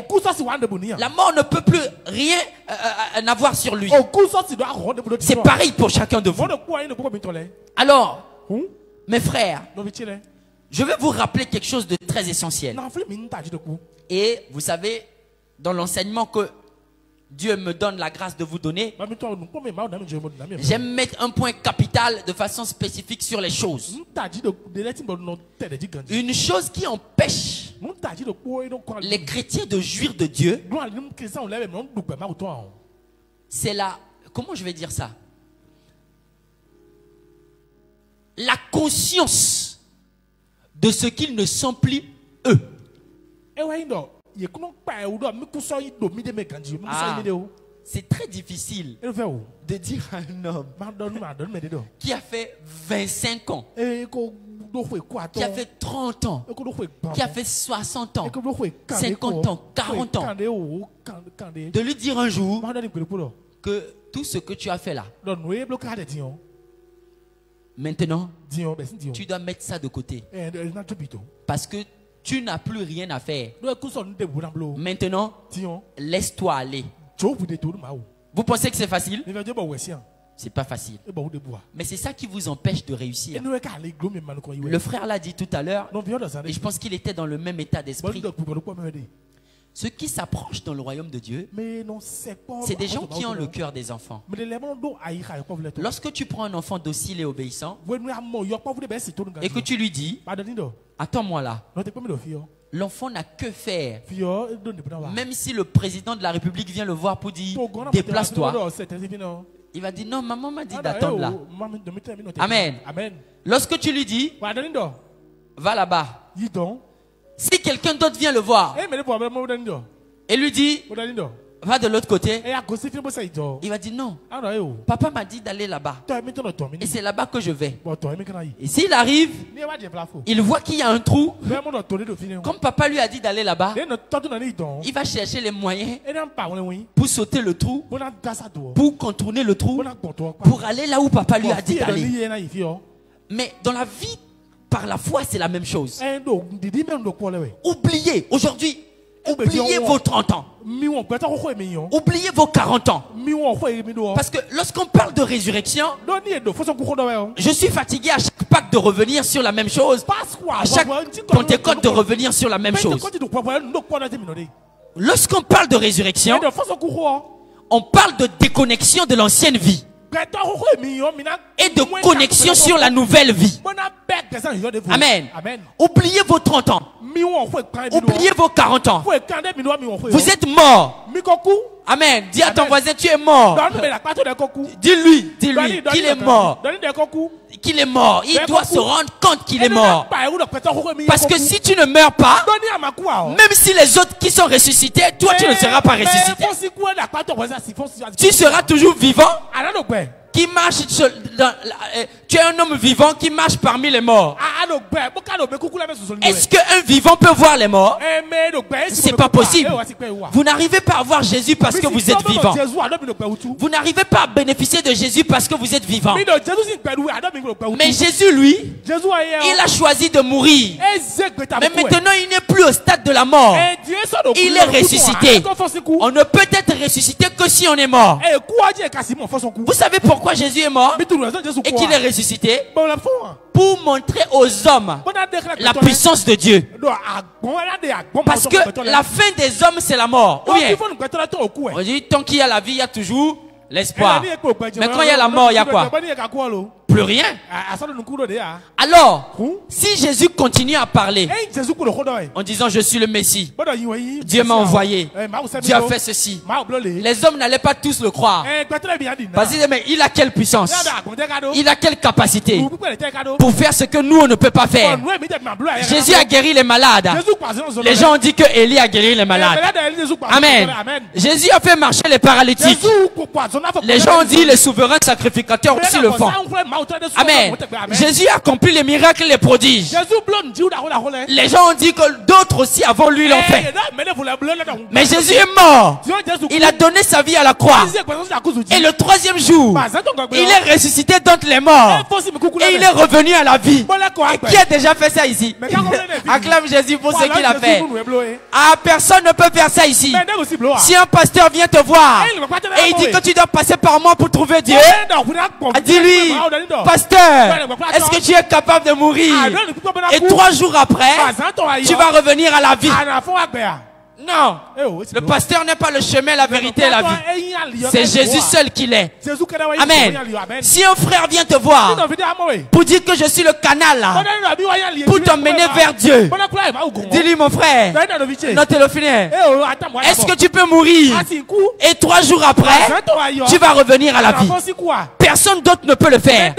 A: La mort ne peut plus rien n'avoir sur lui. C'est pareil pour chacun de vous. Alors, mes frères, je vais vous rappeler quelque chose de très essentiel. Et vous savez, dans l'enseignement que Dieu me donne la grâce de vous donner, j'aime mettre un point capital de façon spécifique sur les choses. Une chose qui empêche les chrétiens de jouir de Dieu, c'est la... Comment je vais dire ça? La conscience de ce qu'ils ne sont plus eux. C'est très difficile de dire à un homme qui a fait 25 ans, qui a fait 30 ans, qui a fait 60 ans, 50 ans, 40 ans, de lui dire un jour que tout ce que tu as fait là, maintenant, tu dois mettre ça de côté. Parce que tu n'as plus rien à faire. Maintenant, laisse-toi aller. Vous pensez que c'est facile? C'est pas facile. Mais c'est ça qui vous empêche de réussir. Le frère l'a dit tout à l'heure, et je pense qu'il était dans le même état d'esprit. Ceux qui s'approchent dans le royaume de Dieu, c'est des gens qui ont le cœur des enfants. Lorsque tu prends un enfant docile et obéissant, et que tu lui dis, attends-moi là, l'enfant n'a que faire. Même si le président de la République vient le voir pour dire, déplace-toi, il va dire, non, maman m'a dit d'attendre là. Amen. Lorsque tu lui dis, va là-bas. Si quelqu'un d'autre vient le voir et lui dit, va de l'autre côté, il va dire non. Papa m'a dit d'aller là-bas. Et c'est là-bas que je vais. Et s'il arrive, il voit qu'il y a un trou. Comme papa lui a dit d'aller là-bas, il va chercher les moyens pour sauter le trou, pour contourner le trou, pour aller là où papa lui a dit d'aller. Mais dans la vie, par la foi, c'est la même chose. Oubliez, aujourd'hui, oubliez vos 30 ans. Oubliez vos 40 ans. Parce que lorsqu'on parle de résurrection, je suis fatigué à chaque Pâques de revenir sur la même chose. À chaque Pentecôte de revenir sur la même chose. Lorsqu'on parle de résurrection, on parle de déconnexion de l'ancienne vie et de connexion sur la nouvelle vie. Amen. Oubliez vos 30 ans. Oubliez vos 40 ans. Vous êtes mort. Amen. Dis à ton voisin, tu es mort. Dis-lui qu'il est mort. Qu'il est mort. Il doit se rendre compte qu'il est mort. Parce que si tu ne meurs pas, même si les autres qui sont ressuscités, toi tu ne seras pas ressuscité. Tu seras toujours vivant. Qui marche tu es un homme vivant qui marche parmi les morts. Est-ce qu'un vivant peut voir les morts? C'est pas possible. Vous n'arrivez pas à voir Jésus parce que vous êtes vivant. Vous n'arrivez pas à bénéficier de Jésus parce que vous êtes vivant. Mais Jésus, lui, il a choisi de mourir. Mais maintenant, il n'est plus au stade de la mort. Il est ressuscité. On ne peut être ressuscité que si on est mort. Vous savez pourquoi Jésus est mort et qu'il est ressuscité? Pour montrer aux hommes la puissance de Dieu. Parce que la fin des hommes, c'est la mort. Ou bien, on dit, tant qu'il y a la vie, il y a toujours l'espoir. Mais quand il y a la mort, il y a quoi? Plus rien. Alors, si Jésus continue à parler en disant je suis le Messie, Dieu m'a envoyé, Dieu a fait ceci, les hommes n'allaient pas tous le croire. Parce qu'ils disaient, mais il a quelle puissance? Il a quelle capacité pour faire ce que nous on ne peut pas faire? Jésus a guéri les malades. Les gens ont dit que Élie a guéri les malades. Amen. Jésus a fait marcher les paralytiques. Les gens ont dit les souverains sacrificateurs aussi le font. Amen. Jésus a accompli les miracles, les prodiges. Les gens ont dit que d'autres aussi avant lui l'ont fait. Mais Jésus est mort. Il a donné sa vie à la croix. Et le troisième jour, il est ressuscité d'entre les morts. Et il est revenu à la vie. Et qui a déjà fait ça ici? Acclame Jésus pour ce qu'il a fait. Ah, personne ne peut faire ça ici. Si un pasteur vient te voir et il dit que tu dois passer par moi pour trouver Dieu, dis-lui, pasteur, est-ce que tu es capable de mourir? Et 3 jours après, tu vas revenir à la vie. Non, le pasteur n'est pas le chemin, la vérité et la vie. C'est Jésus seul qui l'est. Amen. Si un frère vient te voir pour dire que je suis le canal là, pour t'emmener vers Dieu, dis-lui mon frère, non Théophile, est-ce que tu peux mourir et 3 jours après, tu vas revenir à la vie? Personne d'autre ne peut le faire.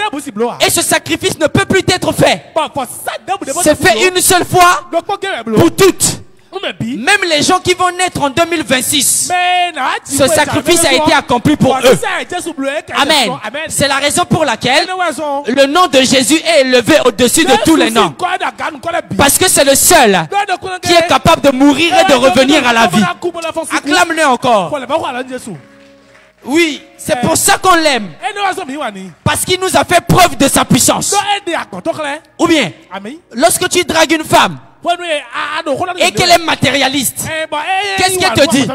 A: Et ce sacrifice ne peut plus être fait. C'est fait une seule fois pour toutes. Même les gens qui vont naître en 2026, ce sacrifice a été accompli pour eux. Amen. C'est la raison pour laquelle le nom de Jésus est élevé au-dessus de tous les noms. Parce que c'est le seul qui est capable de mourir et de revenir à la vie. Acclame-le encore. Oui, c'est pour ça qu'on l'aime. Parce qu'il nous a fait preuve de sa puissance. Ou bien, lorsque tu dragues une femme et qu'elle est matérialiste, qu'est-ce qu'elle te dit?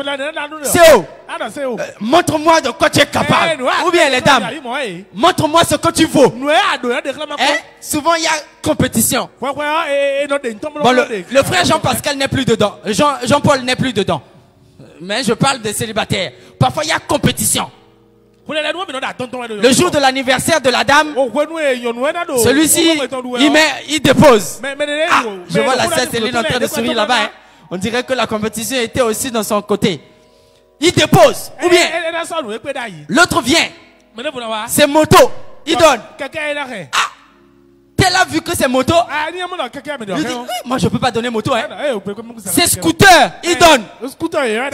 A: C'est où? Montre-moi de quoi tu es capable. Ou bien les dames, montre-moi ce que tu vaux. Souvent il y a compétition. Bon, le frère Jean-Pascal n'est plus dedans. Jean-Paul n'est plus dedans. Mais je parle des célibataires. Parfois il y a compétition. Le jour de l'anniversaire de la dame, celui-ci, il dépose. Ah, je vois la sœur Céline en train de sourire là-bas. Hein. On dirait que la compétition était aussi dans son côté. Il dépose. Ou bien, l'autre vient. C'est moto. Il donne. Ah, tel a vu que c'est moto. Il dit, moi je peux pas donner moto. Hein. C'est scooter. Il donne.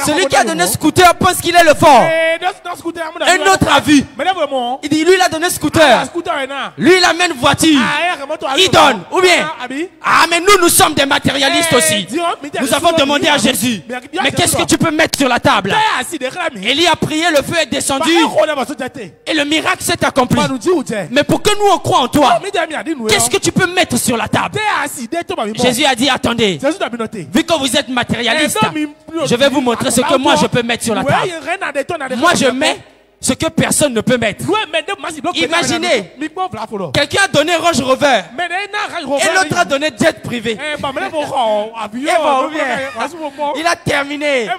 A: Celui qui a donné scooter pense qu'il est le fort. Un autre a vu. Il dit, lui il a donné scooter. Lui il amène voiture. Il donne. Ou bien, ah mais nous sommes des matérialistes aussi. Nous avons demandé à Jésus, mais qu'est-ce que tu peux mettre sur la table? Élie a prié, le feu est descendu et le miracle s'est accompli. Mais pour que nous on croit en toi, qu'est-ce que tu peux mettre sur la table? Jésus a dit, attendez, vu que vous êtes matérialiste, je vais vous montrer ce que moi je peux mettre sur la table. Moi je mets ce que personne ne peut mettre. Imaginez, quelqu'un a donné Range Rover et l'autre a donné jet privé. Il a terminé.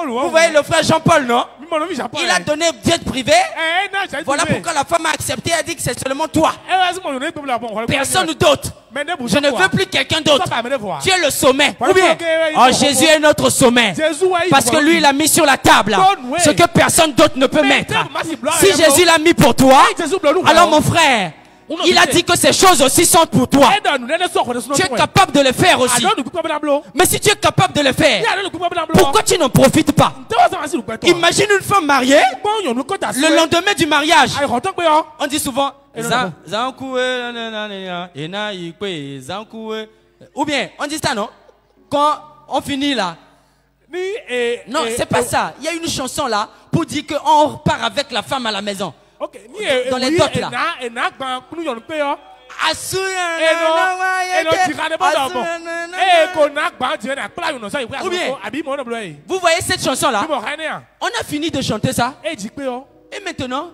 A: Vous voyez le frère Jean-Paul, non? Il a donné jet privé. Voilà pourquoi la femme a accepté. Elle a dit que c'est seulement toi. Personne d'autre. Je ne veux plus quelqu'un d'autre. Tu es le sommet. Ou bien, oh, Jésus est notre sommet. Parce que lui, il a mis sur la table ce que personne d'autre ne peut mettre. Si Jésus l'a mis pour toi, alors mon frère, il a dit que ces choses aussi sont pour toi. Tu es capable de le faire aussi. Mais si tu es capable de le faire, pourquoi tu n'en profites pas? Imagine une femme mariée, le lendemain du mariage, on dit souvent, ou bien, on dit ça non? Quand on finit là, non, c'est pas ça. Il y a une chanson là pour dire qu'on repart avec la femme à la maison. Dans les dots là. Ou bien, vous voyez cette chanson là? On a fini de chanter ça. Et maintenant,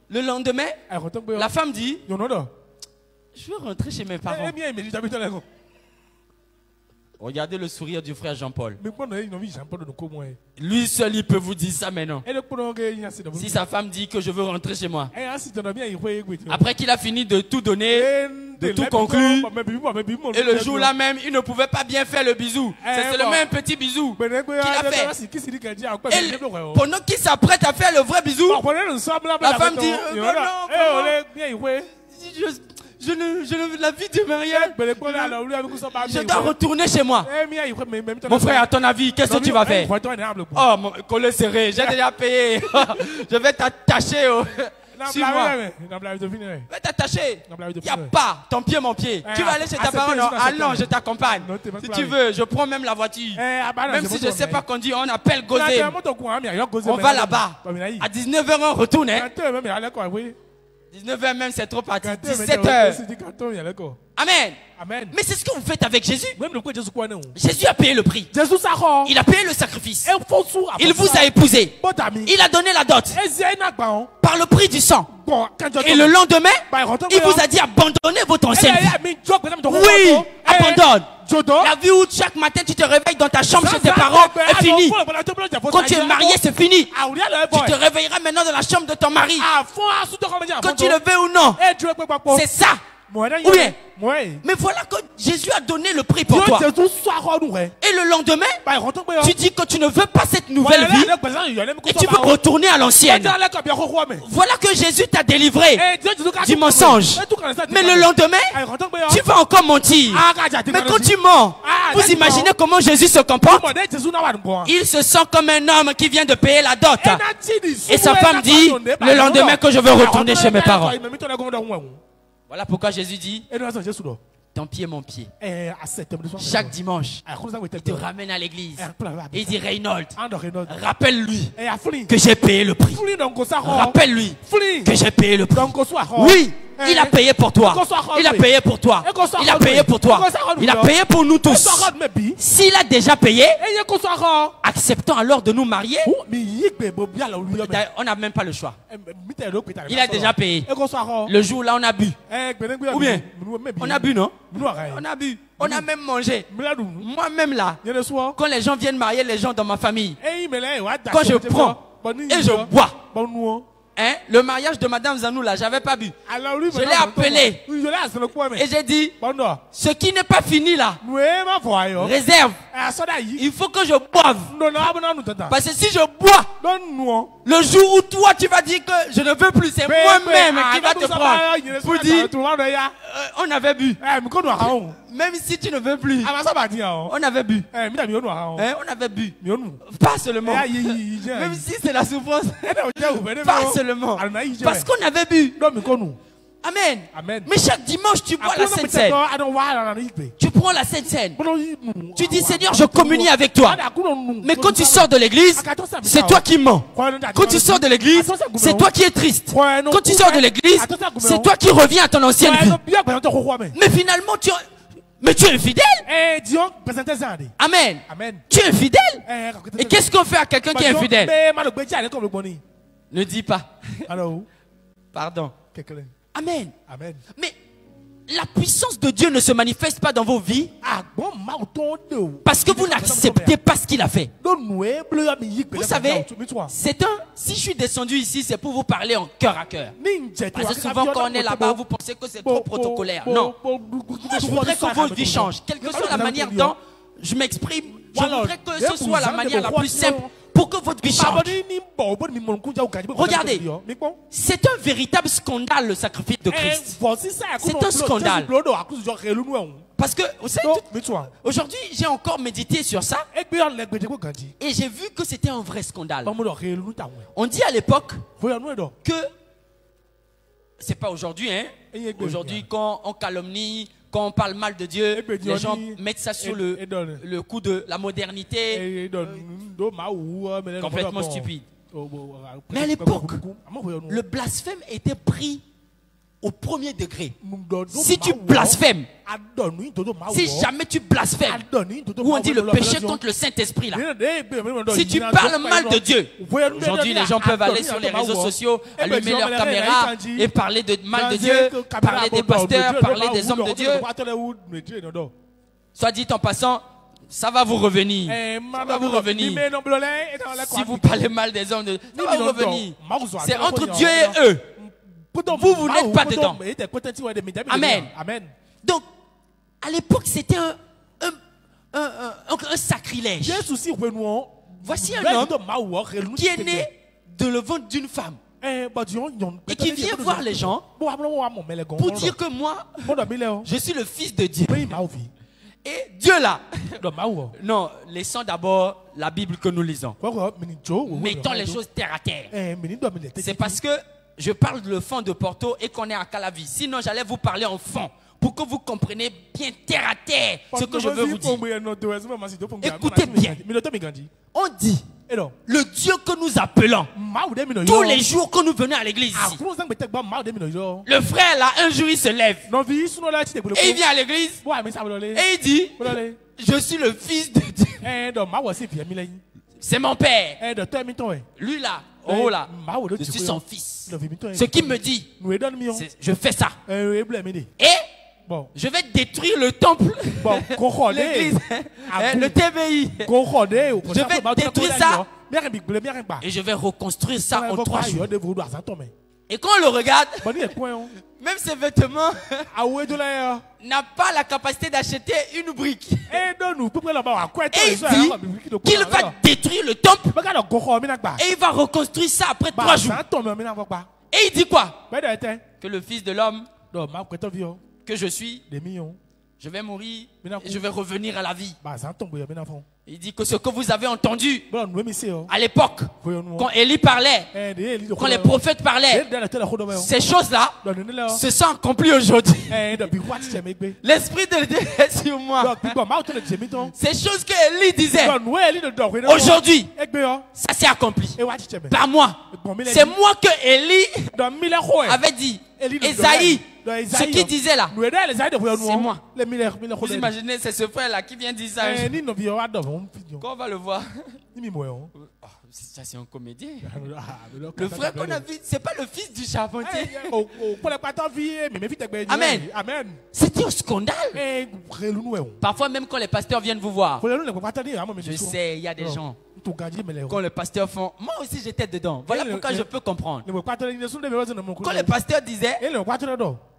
A: le lendemain, la femme dit, je veux rentrer chez mes parents. Regardez le sourire du frère Jean-Paul. Lui seul, il peut vous dire ça maintenant. Si sa femme dit que je veux rentrer chez moi, après qu'il a fini de tout donner, de tout conclure, et le jour là même, il ne pouvait pas bien faire le bisou. C'est seulement un petit bisou qu'il a fait. Et pendant qu'il s'apprête à faire le vrai bisou, la femme dit, la vie de mariage, je dois retourner chez moi. Mon frère, à ton avis, qu'est-ce que tu vas faire? Oh, mon collet serré, j'ai déjà payé. Je vais t'attacher. Suis-moi. Va t'attacher. Il n'y a pas ton pied, mon pied. Tu vas aller chez ta parole. Allons, je t'accompagne. Si tu veux, je prends même la voiture. Même si je ne sais pas conduire, on appelle Gozé. On va là-bas. À 19h, on retourne. 19h même, c'est trop parti. 17h. Amen. Amen. Mais c'est ce que vous faites avec Jésus. Jésus a payé le prix. Il a payé le sacrifice. Il vous a épousé. Il a donné la dot. Par le prix du sang. Et le lendemain, il vous a dit abandonnez votre ancienne vie. Oui, abandonne. La vie où chaque matin tu te réveilles dans ta chambre chez tes parents est finie. Quand tu es marié, c'est fini. Tu te réveilleras maintenant dans la chambre de ton mari. Quand tu le veux ou non. C'est ça. Ou bien, mais voilà que Jésus a donné le prix pour toi. Et le lendemain, tu dis que tu ne veux pas cette nouvelle vie et tu veux retourner à l'ancienne. Voilà que Jésus t'a délivré du mensonge. Mais le lendemain, tu vas encore mentir. Mais quand tu mens, vous imaginez comment Jésus se comporte? Il se sent comme un homme qui vient de payer la dot. Et sa femme dit, le lendemain que je veux retourner chez mes parents. Voilà pourquoi Jésus dit, ton pied, mon pied. Chaque dimanche, il te ramène à l'église. Et il dit, Reynold, rappelle-lui que j'ai payé le prix. Rappelle-lui que j'ai payé le prix. Oui, il a payé pour toi. Il a payé pour toi. Il a payé pour toi. Il a payé pour nous tous. S'il a déjà payé, acceptons alors de nous marier. On n'a même pas le choix. Il a déjà payé. Le jour là, on a bu. Ou bien, on a bu, non? On a bu. On a même mangé. Moi-même là, quand les gens viennent marier les gens dans ma famille, quand je prends et je bois, hein, le mariage de Madame Zanou là, j'avais pas bu. Je l'ai appelé et j'ai dit, ce qui n'est pas fini là, réserve. Il faut que je boive. Parce que si je bois, le jour où toi tu vas dire que je ne veux plus, c'est moi-même qui va te prendre pour dire, on avait bu. Même si tu ne veux plus, on avait bu. On avait bu. Pas seulement. Même si c'est la souffrance. Pas seulement. Parce qu'on avait bu. Amen. Amen. Mais chaque dimanche, tu bois la Sainte Seine. Tu prends la Sainte Seine. Tu dis, Seigneur, je communie avec toi. Mais quand tu sors de l'église, c'est toi qui mens. Quand tu sors de l'église, c'est toi qui es triste. Quand tu sors de l'église, c'est toi qui reviens à ton ancienne vie. Mais finalement, tu es infidèle. Amen. Amen. Tu es infidèle. Et qu'est-ce qu'on fait à quelqu'un qui est infidèle? Ne dis pas. Pardon. Amen. Amen. Mais la puissance de Dieu ne se manifeste pas dans vos vies parce que vous n'acceptez pas ce qu'il a fait. Vous savez, si je suis descendu ici, c'est pour vous parler en cœur à cœur. Parce que souvent quand on est là-bas, vous pensez que c'est trop protocolaire. Non. Moi, je voudrais que votre vie change. Quelle que soit la manière dont je m'exprime, je voudrais que ce soit la manière la plus simple pour que votre vie change. Regardez, c'est un véritable scandale le sacrifice de Christ. C'est un scandale. Parce que, vous savez, aujourd'hui, j'ai encore médité sur ça et j'ai vu que c'était un vrai scandale. On dit à l'époque que, c'est pas aujourd'hui, hein, aujourd'hui quand on calomnie, quand on parle mal de Dieu, les gens mettent ça sur le coup de la modernité, complètement stupide. Mais à l'époque, le blasphème était pris au premier degré. Si tu blasphèmes, si jamais tu blasphèmes, ou on dit le péché contre le Saint-Esprit là, si tu parles mal de Dieu, aujourd'hui les gens peuvent aller sur les réseaux sociaux, allumer leur caméra et parler de mal de Dieu, parler des pasteurs, parler des hommes de Dieu. Soit dit en passant, ça va vous revenir. Ça va vous revenir. Si vous parlez mal des hommes de Dieu, ça va vous revenir. C'est entre Dieu et eux. Vous n'êtes pas dedans. Amen. Amen. Donc, à l'époque, c'était un sacrilège. Voici un homme qui est né de le ventre d'une femme et qui vient voir les gens pour dire que moi, je suis le fils de Dieu. Et Dieu là, non, laissons d'abord la Bible que nous lisons. Mettons les choses terre à terre. C'est parce que je parle le fond de Porto et qu'on est à Calavi. Sinon, j'allais vous parler en fond pour que vous compreniez bien terre à terre ce que je veux vous dire. Écoutez bien. On dit le Dieu que nous appelons tous les jours que nous venons à l'église ici. Le frère là, un jour il se lève et il vient à l'église et il dit je suis le fils de Dieu. C'est mon père. Lui là, oh là, je suis son fils. Ce qu'il me dit, je fais ça. Et je vais détruire le temple, l'église, le TBI. Je vais détruire ça et je vais reconstruire ça en 3 jours. Et quand on le regarde, même ses vêtements n'a pas la capacité d'acheter une brique. Et il dit qu'il va détruire le temple et il va reconstruire ça après 3 jours. Et il dit quoi? Que le Fils de l'homme que je suis, je vais mourir et je vais revenir à la vie. Il dit que ce que vous avez entendu à l'époque, quand Élie parlait, quand les prophètes parlaient, ces choses-là se sont accomplies aujourd'hui. L'Esprit de Dieu est sur moi. Ces choses que Élie disait, aujourd'hui, ça s'est accompli. Par moi. C'est moi que Élie avait dit. Esaïe, ce qu'il disait là, c'est moi. Vous imaginez, c'est ce frère-là qui vient dire ça. Quand on va le voir, ça c'est un comédien. Le frère qu'on a vu, c'est pas le fils du charpentier. Amen. C'était un scandale. Parfois même quand les pasteurs viennent vous voir, je sais, il y a des gens. Quand les pasteurs font, moi aussi j'étais dedans. Voilà pourquoi je peux comprendre. Quand les pasteurs disaient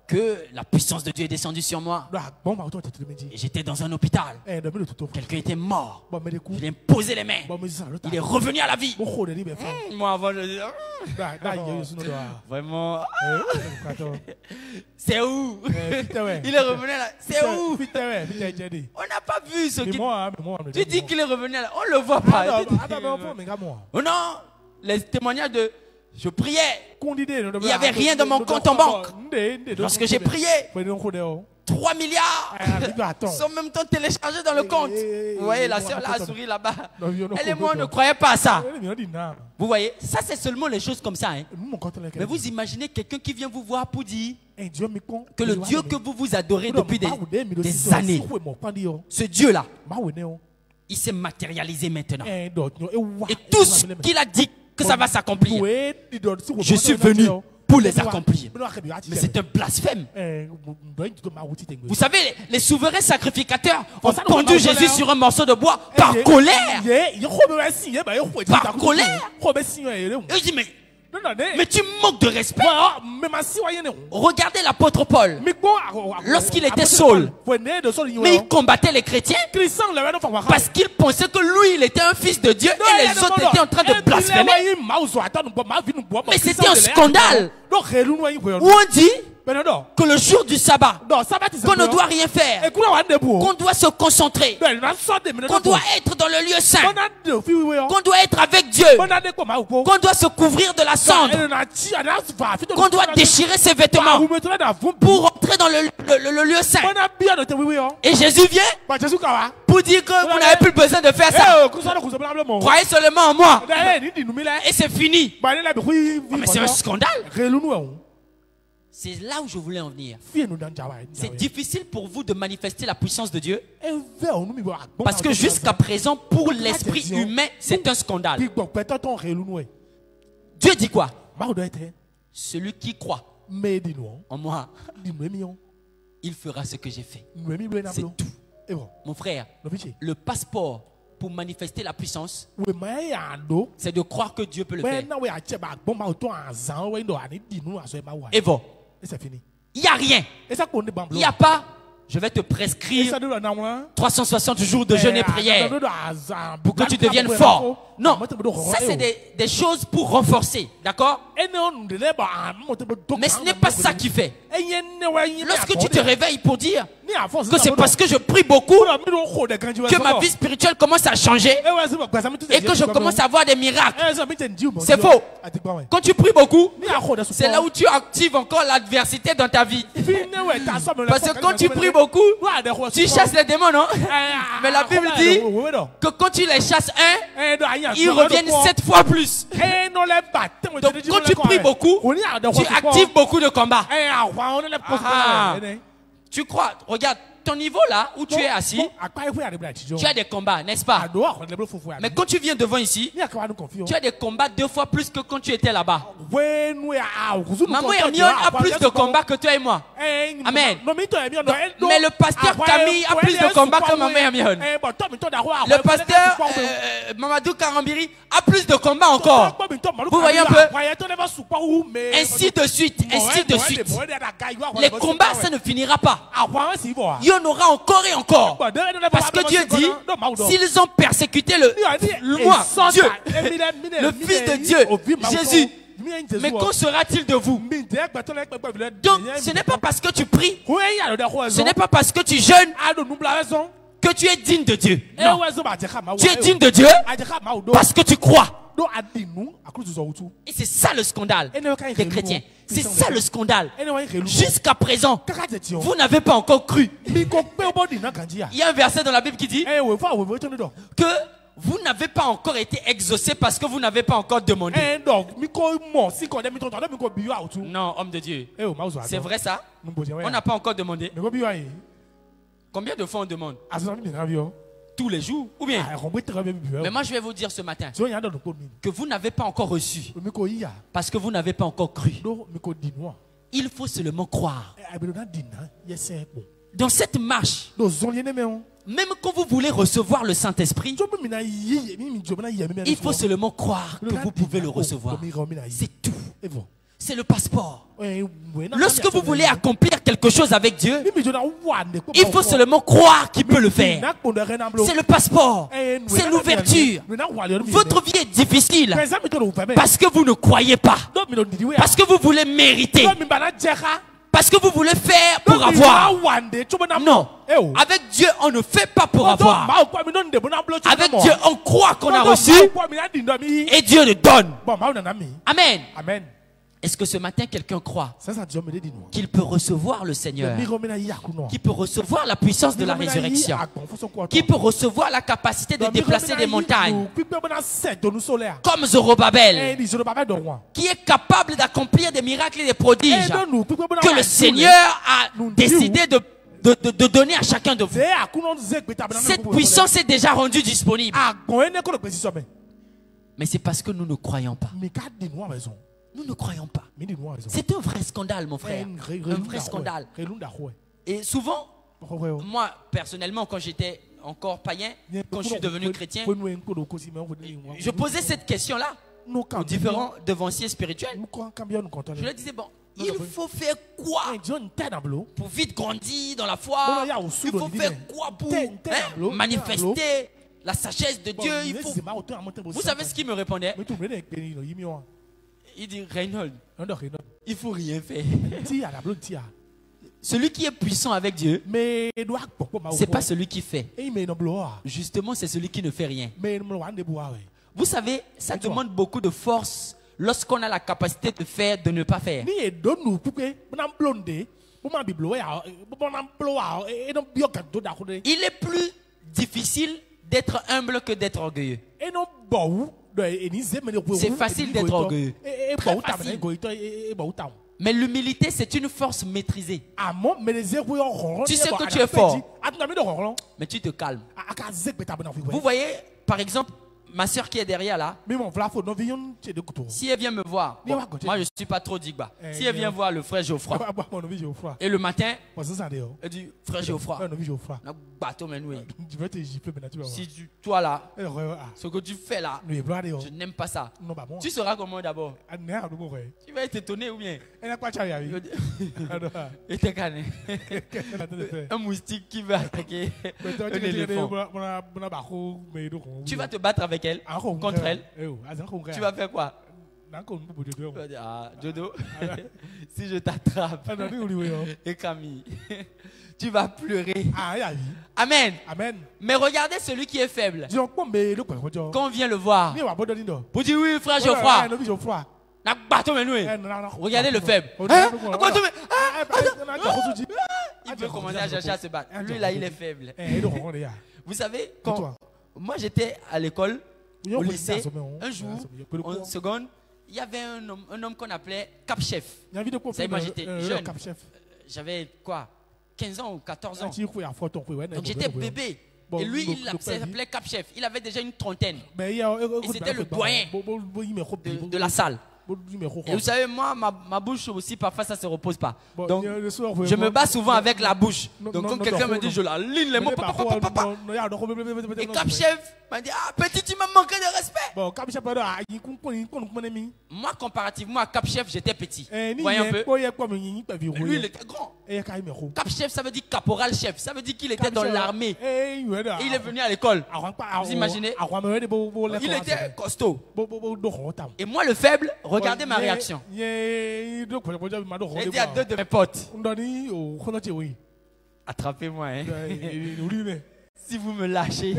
A: que la puissance de Dieu est descendue sur moi, et j'étais dans un hôpital, quelqu'un était mort, je lui ai posé les mains, il est revenu à la vie. Moi avant je disais vraiment, c'est où? Il est revenu là, c'est où? On n'a pas vu ce qui... Tu dis qu'il est revenu là, on ne le voit pas. Oh non, les témoignages de... Je priais, il n'y avait rien dans mon compte en banque. Lorsque j'ai prié, 3 milliards sont en même temps téléchargés dans le compte. Vous voyez, la soeur là a souri là-bas. Elle et moi, on ne croyait pas à ça. Vous voyez, ça c'est seulement les choses comme ça. Hein. Mais vous imaginez quelqu'un qui vient vous voir pour dire que le Dieu que vous adorez depuis des années, ce Dieu-là, il s'est matérialisé maintenant. Et tout ce qu'il a dit que ça va s'accomplir, je suis venu pour les accomplir. Mais c'est un blasphème. Vous savez, les souverains sacrificateurs ont pendu Jésus sur un morceau de bois par colère. Par colère. Et je dis, mais tu manques de respect. Regardez l'apôtre Paul. Lorsqu'il était Saul, mais il combattait les chrétiens parce qu'il pensait que lui, il était un fils de Dieu et les autres étaient en train de blasphémer. Mais c'était un scandale où on dit que le jour du sabbat, qu'on ne doit rien faire, qu'on doit se concentrer, qu'on doit être dans le lieu saint, qu'on doit être avec Dieu, qu'on doit se couvrir de la cendre, qu'on doit déchirer ses vêtements pour entrer dans le lieu saint. Et Jésus vient pour dire que vous n'avez plus besoin de faire ça. Croyez seulement en moi. Et c'est fini. Oh, mais c'est un scandale. C'est là où je voulais en venir. C'est difficile pour vous de manifester la puissance de Dieu parce que jusqu'à présent, pour l'esprit humain, c'est un scandale. Dieu dit quoi? Celui qui croit en moi, il fera ce que j'ai fait. C'est tout. Mon frère, le passeport pour manifester la puissance, c'est de croire que Dieu peut le faire. Et bon, il n'y a rien. Il n'y a pas. Je vais te prescrire 360 jours de jeûne et prière pour que tu deviennes fort. Non, ça c'est des choses pour renforcer, d'accord? Mais ce n'est pas ça qui fait. Lorsque tu te réveilles pour dire que c'est parce que je prie beaucoup que ma vie spirituelle commence à changer et que je commence à avoir des miracles. C'est faux. Quand tu pries beaucoup, c'est là où tu actives encore l'adversité dans ta vie. Parce que quand tu pries beaucoup, tu chasses les démons, non? Mais la Bible dit que quand tu les chasses ils reviennent 7 fois plus. Donc quand tu pries beaucoup, tu actives beaucoup de combats. Tu crois, regarde, ton niveau là où tu es assis, tu as des combats, n'est-ce pas? Mais quand tu viens devant ici, tu as des combats 2 fois plus que quand tu étais là-bas. Maman Hermione a plus de combats que toi et moi. Amen. Mais le pasteur Camille a plus de combats que Maman Hermione. Le pasteur Mamadou Karambiri a plus de combats encore. Vous voyez un peu? Ainsi de suite, ainsi de suite. Les combats, ça ne finira pas. Il y en aura encore et encore. Parce que Dieu dit, s'ils ont persécuté moi, Dieu, le Fils de Dieu, Jésus, mais qu'en sera-t-il de vous? Donc, ce n'est pas parce que tu pries, ce n'est pas parce que tu jeûnes que tu es digne de Dieu. Non. Tu es digne de Dieu parce que tu crois. Et c'est ça le scandale des chrétiens. C'est ça le scandale. Jusqu'à présent, vous n'avez pas encore cru. Il y a un verset dans la Bible qui dit que vous n'avez pas encore été exaucé parce que vous n'avez pas encore demandé. Non, homme de Dieu. C'est vrai ça? On n'a pas encore demandé. Combien de fois on demande? Tous les jours ou bien? Mais moi je vais vous dire ce matin que vous n'avez pas encore reçu parce que vous n'avez pas encore cru. Il faut seulement croire. Dans cette marche, même quand vous voulez recevoir le Saint-Esprit, il faut seulement croire que vous pouvez le recevoir. C'est tout. C'est le passeport. Lorsque vous voulez accomplir quelque chose avec Dieu, il faut seulement croire qu'il peut le faire. C'est le passeport. C'est l'ouverture. Votre vie est difficile parce que vous ne croyez pas. Parce que vous voulez mériter. Parce que vous voulez faire pour avoir. Non. Avec Dieu, on ne fait pas pour avoir. Avec Dieu, on croit qu'on a reçu et Dieu le donne. Amen. Amen. Est-ce que ce matin, quelqu'un croit qu'il peut recevoir le Seigneur, qu'il peut recevoir la puissance de la résurrection, qu'il peut recevoir la capacité de déplacer des montagnes, comme Zorobabel, qui est capable d'accomplir des miracles et des prodiges que le Seigneur a décidé de donner à chacun de vous? Cette puissance est déjà rendue disponible. Mais c'est parce que nous ne croyons pas. Nous ne croyons pas. C'est un vrai scandale, mon frère. Un vrai scandale. Et souvent, moi, personnellement, quand j'étais encore païen, quand je suis devenu chrétien, je posais cette question-là aux différents devanciers spirituels. Je leur disais, bon, il faut faire quoi pour vite grandir dans la foi? Il faut faire quoi pour manifester la sagesse de Dieu? Vous savez ce qu'il me répondait? Il dit, Reinhold, il ne faut rien faire. Celui qui est puissant avec Dieu, ce n'est pas celui qui fait. Justement, c'est celui qui ne fait rien. Vous savez, ça demande beaucoup de force lorsqu'on a la capacité de faire, de ne pas faire. Il est plus difficile d'être humble que d'être orgueilleux. C'est facile d'être orgueilleux. Très facile. Mais l'humilité, c'est une force maîtrisée. Tu sais que tu es fort, mais tu te calmes. Vous voyez, par exemple, ma soeur qui est derrière là, si elle vient me voir, bon, moi je ne suis pas trop digba. Si elle vient voir le frère Geoffroy, et le matin, elle dit, frère Geoffroy, si toi là, ce que tu fais là, je n'aime pas ça. Tu seras comment d'abord? Tu vas être étonné ou bien? Un moustique qui va attaquer un éléphant. Tu vas te battre avec elle, contre elle. Tu vas faire quoi? Ah, Jodo, si je t'attrape, et Camille, tu vas pleurer. Amen.
B: Amen.
A: Mais regardez celui qui est faible. Quand on vient le voir, vous dites oui, frère Geoffroy. Regardez le faible. Il peut commencer à chercher à se battre. Lui là, il est faible. Vous savez, quand moi j'étais à l'école, au lycée, un jour, en seconde, il y avait un homme qu'on appelait Cap Chef. Vous savez, moi j'étais jeune. J'avais quoi, 15 ans ou 14 ans. Donc j'étais bébé. Et lui, il s'appelait Cap Chef. Il avait déjà une trentaine. Et c'était le doyen de la salle. Et vous savez, moi, ma bouche aussi, parfois, ça ne se repose pas. Donc, je me bats souvent avec la bouche. Donc, quand quelqu'un me dit, je la ligne les mots, et Cap Chef m'a dit, ah, petit, tu m'as manqué de respect. Moi, comparativement à Cap Chef, j'étais petit. Vous voyez un peu? Lui, il était grand. Cap Chef, ça veut dire caporal chef. Ça veut dire qu'il était dans l'armée. Et il est venu à l'école. Vous imaginez? Il était costaud. Et moi, le faible, regardez ma réaction. J'ai dit à deux de mes potes, attrapez-moi, hein. Si vous me lâchez,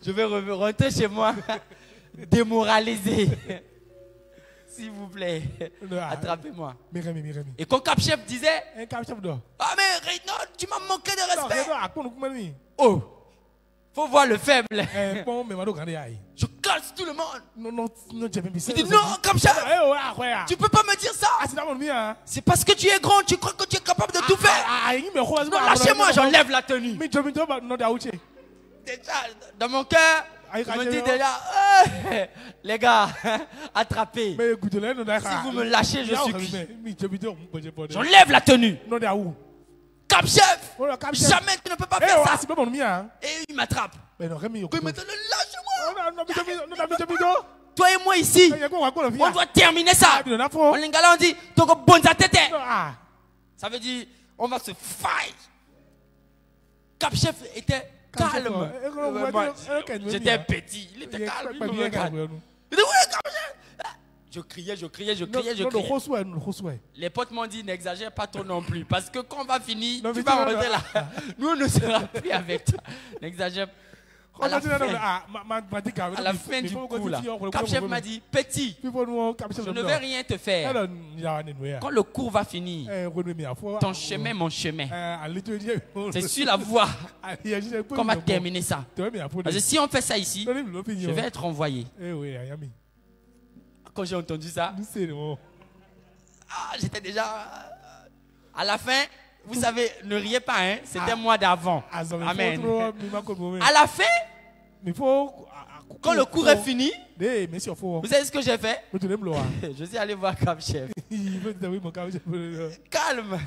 A: je vais rentrer chez moi démoralisé. S'il vous plaît, attrapez-moi. Et quand Cap Chef disait, ah mais Reynald, tu m'as manqué de respect. Oh, faut voir le faible. Je casse tout le monde. Il dit non, Cap Chef, tu peux pas me dire ça. C'est parce que tu es grand, tu crois que tu es capable de tout faire. Non, lâchez-moi, j'enlève la tenue. Déjà, dans mon cœur, je me dis déjà, les gars, attrapez. Si vous me lâchez, je suis cuit. J'enlève la tenue. Cap Chef, jamais tu ne peux pas faire ça. Et il m'attrape. Il me dit, lâche-moi. Toi et moi ici, on doit terminer ça. En lingala, on dit, Togo bonza tete. Ça veut dire, on va se fight. Cap Chef était calme. J'étais petit, il était calme. Il me regarde. Il dit, oui, Cap Chef. Je criais. Les potes m'ont dit, n'exagère pas trop non plus. Parce que quand on va finir, tu vas rentrer là. Nous, on ne sera plus avec toi. N'exagère pas. À la fin du coup, là, Cap Chef m'a dit, petit, je ne vais rien te faire. Quand le cours va finir, ton chemin, mon chemin, c'est sur la voie qu'on va terminer ça. Parce que si on fait ça ici, je vais être renvoyé. Quand j'ai entendu ça, j'étais déjà à la fin. Vous savez, ne riez pas, hein, c'était moi d'avant. Amen. À la fin, quand le cours est fini, vous savez ce que j'ai fait? Je suis allé voir Cap Chef. Calme.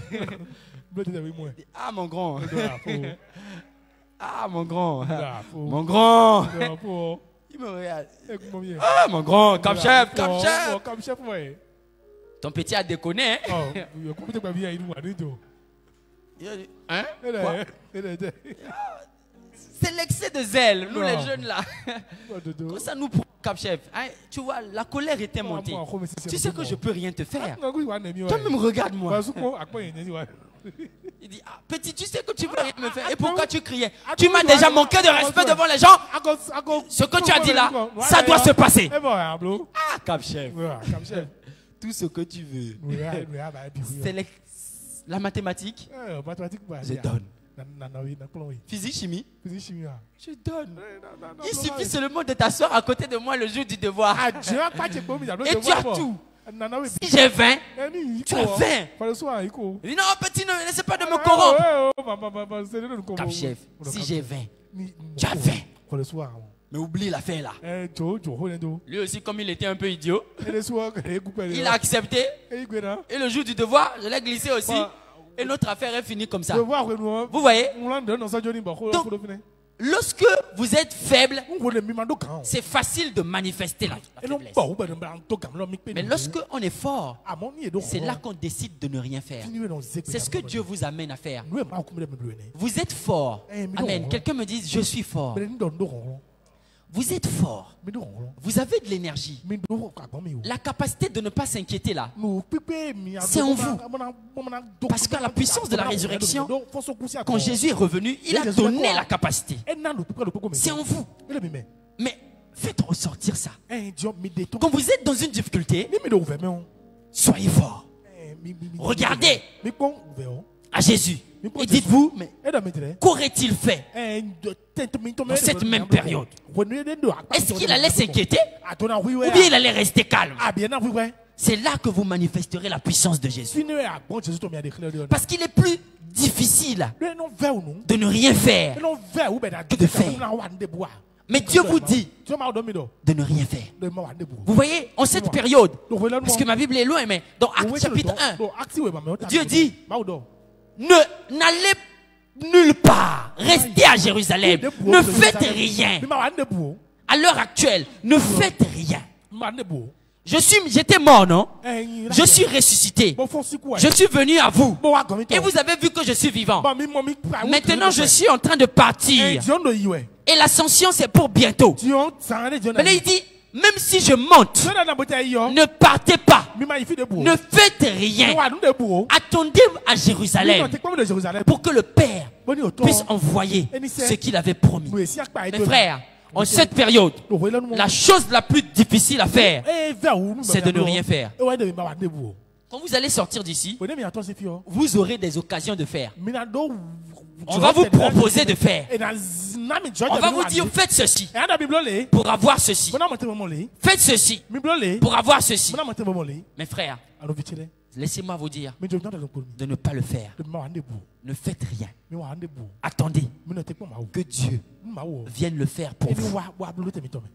A: Ah, mon grand. Ah, mon grand. Mon grand. Il me regarde. Ah, mon grand, Cap Chef. Ton petit a déconné, hein? Hein? Quoi? C'est l'excès de zèle, nous les jeunes là. Quand ça nous prend, Cap Chef, hein, tu vois, la colère était montée. Tu sais que je peux rien te faire. Toi-même, regarde-moi. Il dit, ah, petit, tu sais que tu peux rien me faire. Et pourquoi tu criais? Tu m'as déjà manqué de respect devant les gens. Ce que tu as dit là, ça doit se passer. Ah, Cap Chef. Tout ce que tu veux. C'est la mathématique. Je donne. Physique, chimie. Je donne. Il suffit seulement de t'asseoir à côté de moi le jour du devoir. Et tu as tout. Si j'ai 20, tu as 20. Il dit non, petit, ne laissez pas de me corrompre. Cap Chef, si j'ai 20, tu as 20. Mais oublie l'affaire là. Lui aussi, comme il était un peu idiot, il a accepté. Et le jour du devoir, je l'ai glissé aussi. Et notre affaire est finie comme ça. Vous voyez? Donc, lorsque vous êtes faible, c'est facile de manifester la faiblesse. Mais lorsque on est fort, c'est là qu'on décide de ne rien faire. C'est ce que Dieu vous amène à faire. Vous êtes fort. Amen. Quelqu'un me dit, je suis fort. Vous êtes fort. Vous avez de l'énergie. La capacité de ne pas s'inquiéter là, c'est en vous. Parce qu'à la puissance de la résurrection, quand Jésus est revenu, il a donné la capacité. C'est en vous. Mais faites ressortir ça. Quand vous êtes dans une difficulté, soyez fort. Regardez à Jésus et dites-vous, mais qu'aurait-il fait dans cette même période? Est-ce qu'il allait s'inquiéter ou bien il allait rester calme? C'est là que vous manifesterez la puissance de Jésus. Parce qu'il est plus difficile de ne rien faire que de faire. Mais Dieu vous dit de ne rien faire. Vous voyez, en cette période, parce que ma Bible est loin, mais dans Actes chapitre 1, Dieu dit, n'allez nulle part, restez à Jérusalem, ne faites rien. À l'heure actuelle, ne faites rien. J'étais mort, non? Je suis ressuscité. Je suis venu à vous. Et vous avez vu que je suis vivant. Maintenant, je suis en train de partir. Et l'ascension, c'est pour bientôt. Maintenant, il dit, même si je monte, ne partez pas. Ne faites rien. Attendez à Jérusalem pour que le Père puisse envoyer ce qu'il avait promis. Mes frères, en cette période, la chose la plus difficile à faire, c'est de ne rien faire. Quand vous allez sortir d'ici, vous aurez des occasions de faire. On va vous proposer de faire. On va vous dire, faites ceci pour avoir ceci. Faites ceci pour avoir ceci. Mes frères, laissez-moi vous dire de ne pas le faire. Ne faites rien. Attendez que Dieu vienne le faire pour vous.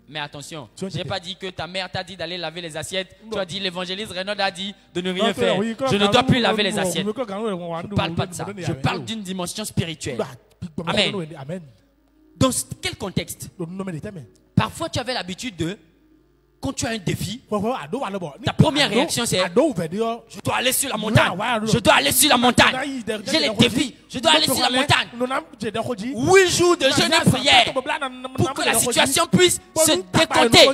A: Mais attention, je n'ai pas dit que ta mère t'a dit d'aller laver les assiettes. Tu as dit, l'évangéliste Renaud a dit de ne rien faire. Je ne dois plus laver les assiettes. Je ne parle pas de ça. Je parle d'une dimension spirituelle. Amen. Dans quel contexte? Parfois, tu avais l'habitude de... Quand tu as un défi, ta première réaction c'est je dois aller sur la montagne. Je dois aller sur la montagne. J'ai les défis. Je dois aller sur la montagne. 8 jours de jeûne et prière pour que la situation puisse se décompter.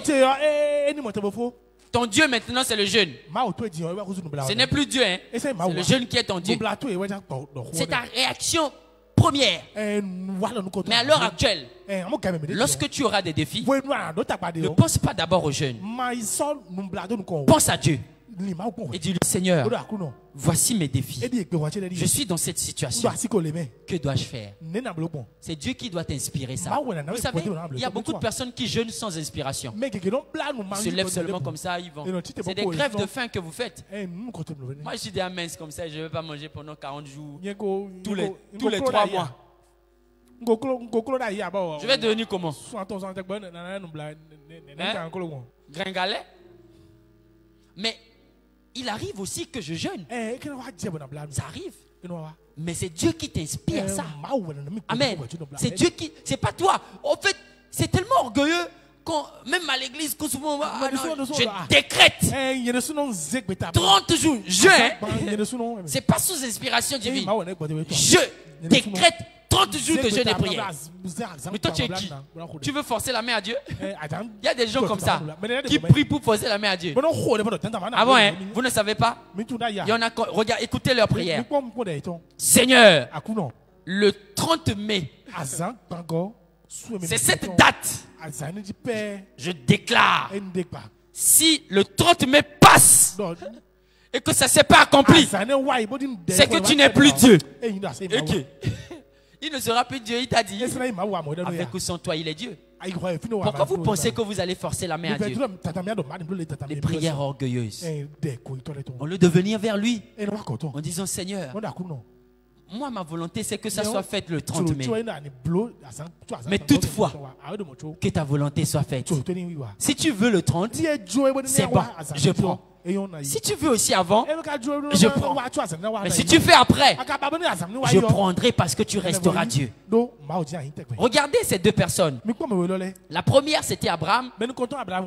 A: Ton Dieu maintenant c'est le jeûne. Ce n'est plus Dieu, hein. C'est le jeûne qui est ton Dieu. C'est ta réaction première. Mais à l'heure actuelle, lorsque tu auras des défis, ne pense pas d'abord au jeûne. Pense à Dieu. Et dis-lui, Seigneur, voici mes défis. Je suis dans cette situation. Que dois-je faire? C'est Dieu qui doit t'inspirer ça. Vous savez, il y a beaucoup de personnes qui jeûnent sans inspiration. Ils se lèvent seulement comme ça, ils vont. C'est des grèves de faim que vous faites. Moi, je suis déjà mince comme ça, je ne vais pas manger pendant 40 jours, tous les 3 mois. Je vais devenir comment? Gringalet? Mais il arrive aussi que je jeûne. Ça arrive. Mais c'est Dieu qui t'inspire ça. Amen. C'est Dieu qui... C'est pas toi. En fait, c'est tellement orgueilleux quand, même à l'église, quand souvent, je décrète 30 jours. C'est pas sous inspiration divine. Je décrète 30 jours de jeûne et prière. Mais toi, tu es qui? Tu veux forcer la main à Dieu? Il y a des gens comme ça qui prient pour forcer la main à Dieu. Ah bon, hein? Vous ne savez pas? Il y en a, regarde, écoutez leur prière. Seigneur, le 30 mai, c'est cette date. Je déclare, si le 30 mai passe et que ça ne s'est pas accompli, c'est que tu n'es plus Dieu. Okay. Il ne sera plus Dieu, il t'a dit. Avec ou sans toi, il est Dieu. Pourquoi vous pensez que vous allez forcer la main à Dieu? Les prières orgueilleuses. On lieu de venir vers lui en disant, Seigneur, moi ma volonté c'est que ça soit fait le 30 mai. Mais toutefois, que ta volonté soit faite. Si tu veux le 30, c'est bon, je prends. Si tu veux aussi avant, je prends. Mais si tu fais après, je prendrai parce que tu resteras Dieu. Regardez ces deux personnes. La première c'était Abraham.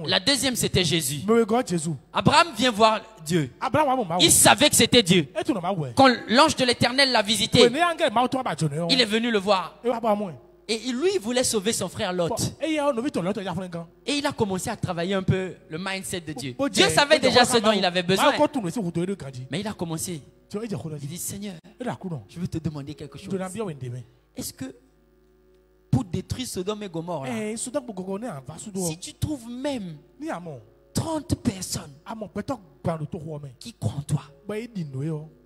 A: La deuxième c'était Jésus. Abraham vient voir Dieu. Il savait que c'était Dieu. Quand l'ange de l'Éternel l'a visité, il est venu le voir. Et lui, il voulait sauver son frère Lot. Et il a commencé à travailler un peu le mindset de Dieu. Dieu savait déjà ce dont il avait besoin. Mais il a commencé. Il dit, Seigneur, je veux te demander quelque chose. Est-ce que pour détruire Sodome et Gomorrhe, si tu trouves même 30 personnes qui croient en toi,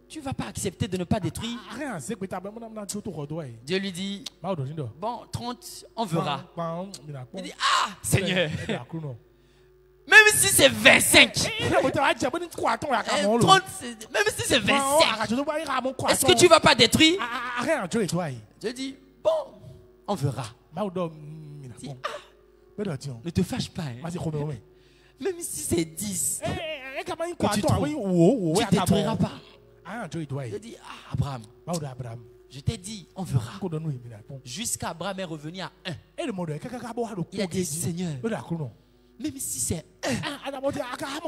A: tu ne vas pas accepter de ne pas détruire? Dieu lui dit, bon, 30, on verra. Il dit, ah, Seigneur, même si c'est 25, 30, même si c'est 25, est-ce que tu ne vas pas détruire? Dieu dit, bon, on verra. Dit, ah, ne te fâche pas. Hein. Même si c'est 10, que tu ne détruiras pas. Je dis, ah, Abraham, je t'ai dit, on verra. Jusqu'à Abraham est revenu à 1. Il a dit, Seigneur, même si c'est 1,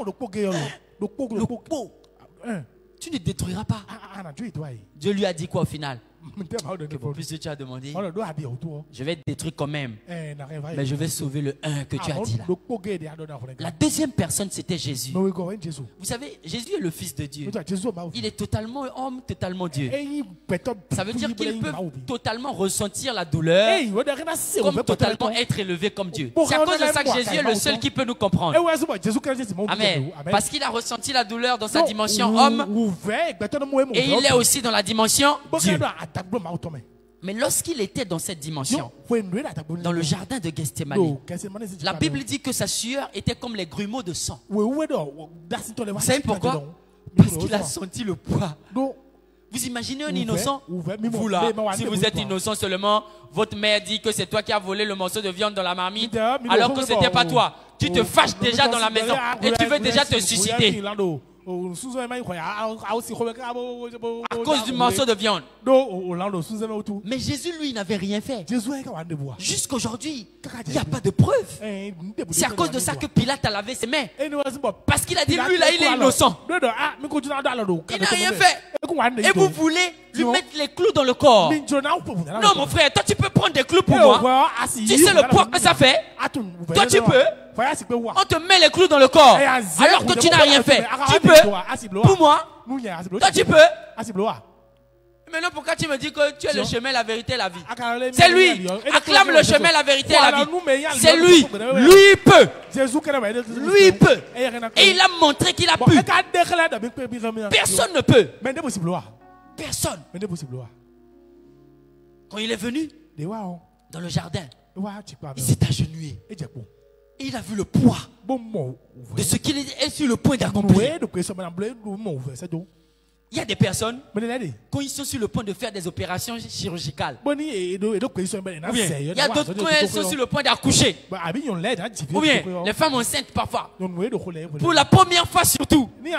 A: le pot, tu ne détruiras pas. Dieu lui a dit quoi au final? Que pour plus que tu as demandé, je vais te détruire quand même, mais je vais sauver le 1 que tu as dit là. La deuxième personne, c'était Jésus. Vous savez, Jésus est le Fils de Dieu. Il est totalement homme, totalement Dieu. Ça veut dire qu'il peut totalement ressentir la douleur, comme totalement être élevé comme Dieu. C'est à cause de ça que Jésus est le seul qui peut nous comprendre. Amen. Parce qu'il a ressenti la douleur dans sa dimension homme, et il est aussi dans la dimension Dieu. Mais lorsqu'il était dans cette dimension, dans le jardin de Gethsémani, la Bible dit que sa sueur était comme les grumeaux de sang. Vous savez pourquoi? Parce qu'il a senti le poids. Vous imaginez un innocent? Vous là, si vous êtes innocent seulement, votre mère dit que c'est toi qui as volé le morceau de viande dans la marmite, alors que ce n'était pas toi. Tu te fâches déjà dans la maison et tu veux déjà te suicider. À cause du morceau de viande. Mais Jésus, lui, n'avait rien fait. Jusqu'aujourd'hui, il n'y a pas de preuve. C'est à cause de ça que Pilate a lavé ses mains. Parce qu'il a dit, lui là, il est innocent. Il n'a rien fait. Et vous voulez lui mettre les clous dans le corps. Non, mon frère, toi tu peux prendre des clous pour moi. Tu sais le poids que ça fait. Toi tu peux. On te met les clous dans le corps alors que tu n'as rien fait. Tu peux. Pour moi. Toi tu peux. Maintenant pourquoi tu me dis que tu es le chemin, la vérité, la vie? C'est lui. Acclame le chemin, la vérité, la vie. C'est lui. Lui il peut. Lui il peut. Et il a montré qu'il a pu. Personne ne peut. Personne. Quand il est venu dans le jardin, il s'est agenouillé. Et il a vu le poids de ce qu'il est sur le point d'accomplir. Il y a des personnes, quand ils sont sur le point de faire des opérations chirurgicales, ou bien il y a d'autres quand elles sont sur le point d'accoucher, ou bien les femmes enceintes parfois, pour la première fois surtout, il y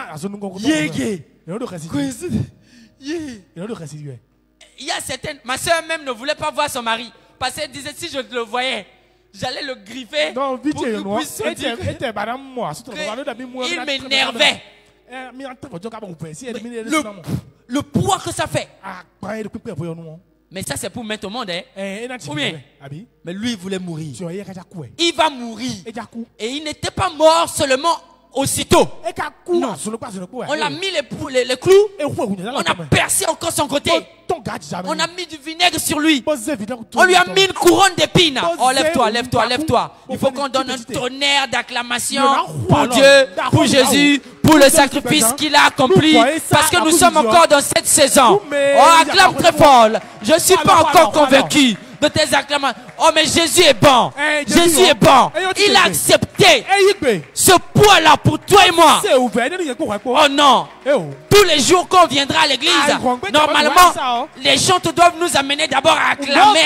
A: a certaines, ma soeur même ne voulait pas voir son mari, parce qu'elle disait si je le voyais, j'allais le griffer pour qu'il puisse se dire qu'il m'énervait. Le poids que ça fait. Mais ça c'est pour mettre au monde, hein? Ou bien, mais lui il voulait mourir. Il va mourir. Et il n'était pas mort seulement aussitôt. Non. On a mis les clous. On a percé encore son côté. On a mis du vinaigre sur lui. On lui a mis une couronne d'épines. Oh, lève-toi, lève-toi, lève-toi. Il faut qu'on donne un tonnerre d'acclamation pour Dieu, pour Jésus, pour le sacrifice qu'il a accompli. Parce que nous sommes encore dans cette saison. Oh, acclame très fort. Je ne suis pas encore convaincu de tes acclamations. Oh, mais Jésus est bon. Jésus est bon. Il a accepté ce poids-là pour toi et moi. Oh non. Tous les jours qu'on viendra à l'église, normalement, les chantes doivent nous amener d'abord à acclamer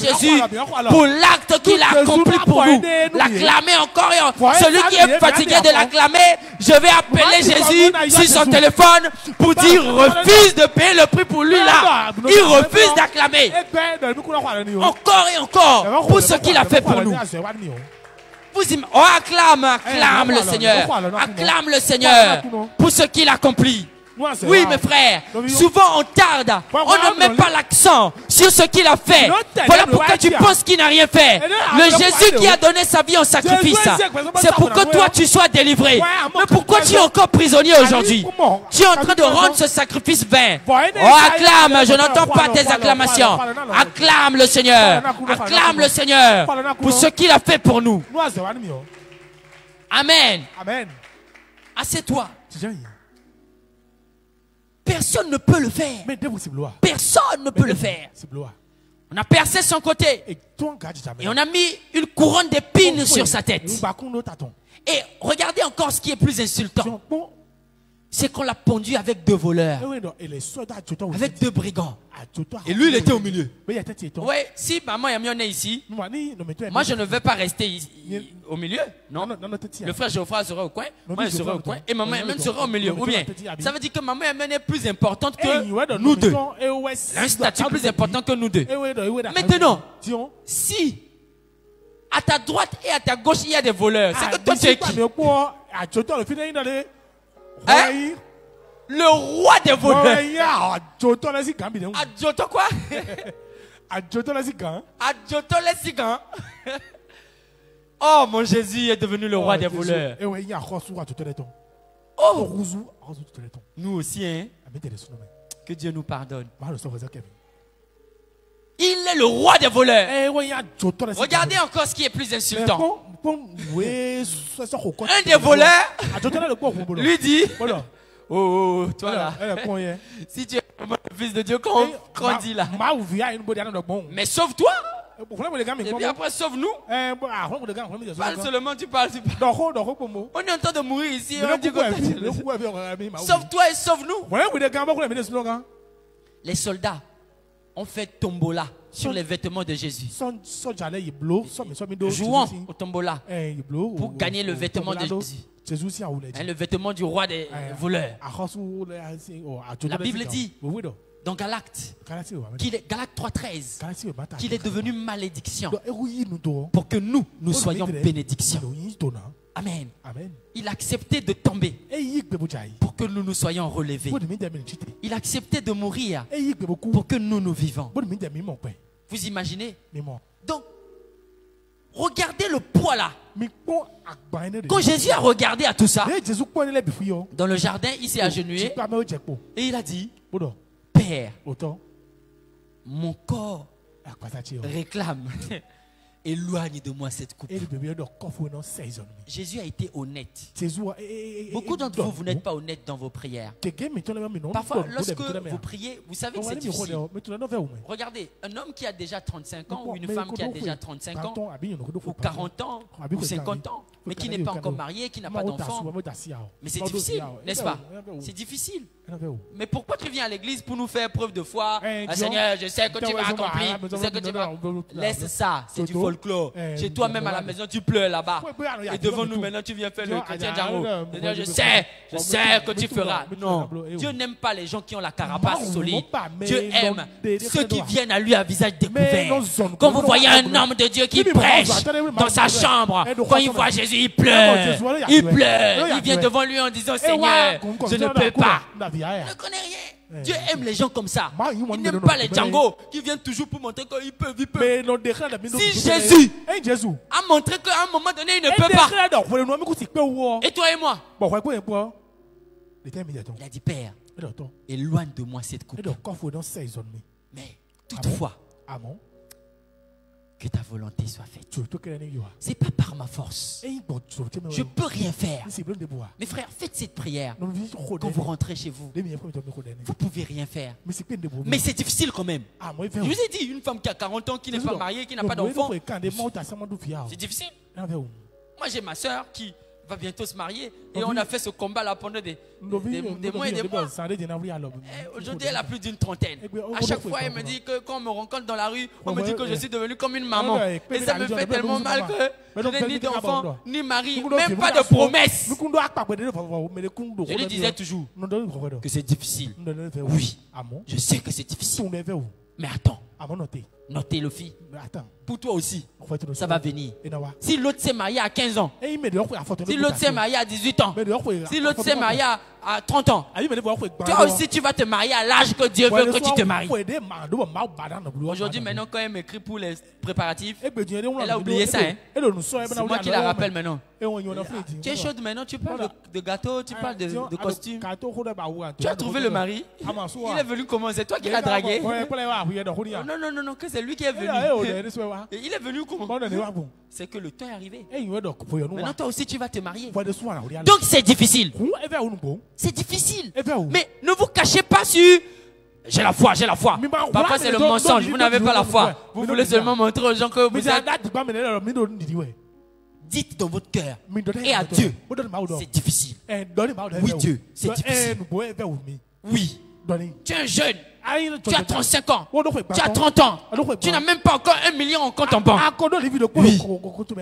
A: Jésus pour l'acte qu'il a accompli pour nous. L'acclamer encore et encore. Celui qui est fatigué de l'acclamer, je vais appeler Jésus sur son téléphone pour dire refuse de payer le prix pour lui là. Il refuse d'acclamer. Encore et encore pour ce qu'il a fait pour nous. Acclame le Seigneur. Acclame le Seigneur pour ce qu'il accomplit. Oui, mes frères, souvent on tarde. On ne met pas l'accent sur ce qu'il a fait. Voilà pourquoi tu penses qu'il n'a rien fait. Le Jésus qui a donné sa vie en sacrifice, c'est pour que toi tu sois délivré. Mais pourquoi tu es encore prisonnier aujourd'hui? Tu es en train de rendre ce sacrifice vain. Oh, acclame, je n'entends pas tes acclamations. Acclame le Seigneur. Acclame le Seigneur pour ce qu'il a fait pour nous. Amen. Assieds-toi. Personne ne peut le faire. Personne ne peut le faire. On a percé son côté. Et on a mis une couronne d'épines sur sa tête. Et regardez encore ce qui est plus insultant. C'est qu'on l'a pendu avec 2 voleurs. Avec 2 brigands. Et lui, il était au milieu. Oui, si maman a mis un nez ici, moi, je ne vais pas rester ici, au milieu. Non. Le frère Geoffroy sera au coin, moi, je serai au coin, et maman même sera au milieu. Ou bien, ça veut dire que maman est plus importante que nous deux. Un statut plus important que nous deux. Maintenant, si à ta droite et à ta gauche, il y a des voleurs, c'est que toi, tu es qui? Hein? Le roi des voleurs. Adjoto quoi? Adjoto les cigans. Oh, mon Jésus est devenu le roi des voleurs. Oh, nous aussi, hein? Que Dieu nous pardonne. Il est le roi des voleurs. Regardez encore ce qui est plus insultant. Un des voleurs lui dit: oh, toi là, si tu es le fils de Dieu, qu'on dit là, mais sauve-toi. Et puis après, sauve-nous. Parle seulement, tu parles. On est en train de mourir ici. Sauve-toi et sauve-nous. Les soldats ont fait tombola sur les vêtements de Jésus. Jouant au tombola pour gagner le vêtement de Jésus. Le vêtement du roi des voleurs. La Bible dit dans Galates 3:13 qu'il est devenu malédiction pour que nous soyons bénédiction. Amen. Il a accepté de tomber pour que nous soyons relevés. Il a accepté de mourir pour que nous vivons. Vous imaginez? Donc, regardez le poids là. Quand Jésus a regardé à tout ça, dans le jardin, il s'est agenouillé et il a dit: Père, mon corps réclame. Éloigne de moi cette coupe. Jésus a été honnête. Beaucoup d'entre vous, vous n'êtes pas honnête dans vos prières. Parfois, lorsque vous priez, vous savez que c'est difficile. Regardez, un homme qui a déjà 35 ans ou une femme qui a déjà 35 ans ou 40 ans ou 50 ans, mais qui n'est pas encore marié, qui n'a pas d'enfant. Mais c'est difficile, n'est-ce pas? C'est difficile. Mais pourquoi tu viens à l'église pour nous faire preuve de foi? Seigneur, je sais que tu vas accomplir. Je sais que tu vas... Laisse ça, c'est du folklore. Chez toi-même à la maison, tu pleures là-bas. Et devant nous maintenant, tu viens faire le chrétien Django. Seigneur, je sais que tu feras. Non, Dieu n'aime pas les gens qui ont la carapace solide. Dieu aime ceux qui viennent à lui à visage découvert. Quand vous voyez un homme de Dieu qui prêche dans sa chambre, quand il voit Jésus, il pleure. Il pleure. Il vient devant lui en disant: Seigneur, je ne peux pas. Il ne connaît rien. Dieu aime les gens comme ça. Il n'aime pas les Django qui viennent toujours pour montrer qu'ils peuvent. Si Jésus a montré qu'à un moment donné, il ne peut pas. Et toi et moi? Il a dit: Père, éloigne de moi cette coupe. Mais toutefois, que ta volonté soit faite. C'est pas par ma force. Je peux rien faire. Mes frères, faites cette prière. Quand vous rentrez chez vous, vous pouvez rien faire. Mais c'est difficile quand même. Je vous ai dit, une femme qui a 40 ans, qui n'est pas mariée, qui n'a pas d'enfant, c'est difficile. Moi, j'ai ma soeur qui va bientôt se marier et on a fait ce combat là pendant des mois et des mois. Aujourd'hui, elle a plus d'une trentaine. À chaque fois, elle me dit que quand on me rencontre dans la rue, on me dit que je suis devenue comme une maman. Et ça me fait tellement mal que je n'ai ni d'enfant, ni mari, même pas de promesse. Je lui disais toujours que c'est difficile. Oui, je sais que c'est difficile. Mais attends, notez le fille. Pour toi aussi, ça va venir. Si l'autre s'est marié à 15 ans, si l'autre s'est marié à 18 ans, si l'autre s'est marié à 30 ans. Toi aussi, tu vas te marier à l'âge que Dieu veut que tu te maries. Aujourd'hui, maintenant, quand elle m'écrit pour les préparatifs, elle a oublié ça. Hein? C'est moi qui la rappelle maintenant. Tu es chaude maintenant, tu parles de gâteau, tu parles de costume. Tu as trouvé le mari. Il est venu comment? C'est toi qui l'as dragué? Non, que c'est lui qui est venu. Il est venu comment? C'est que le temps est arrivé. Maintenant, toi aussi, tu vas te marier. Donc, c'est difficile. C'est difficile. Mais ne vous cachez pas sur... J'ai la foi, j'ai la foi. Parfois, c'est le mensonge. Vous n'avez pas la foi. Vous voulez seulement montrer aux gens que vous êtes... Dites dans votre cœur et à Dieu, c'est difficile. Oui, Dieu, c'est difficile. Oui. Tu es un jeune. Tu as 35 ans. Tu as 30 ans. Tu n'as même pas encore 1 million en compte en banque. Oui,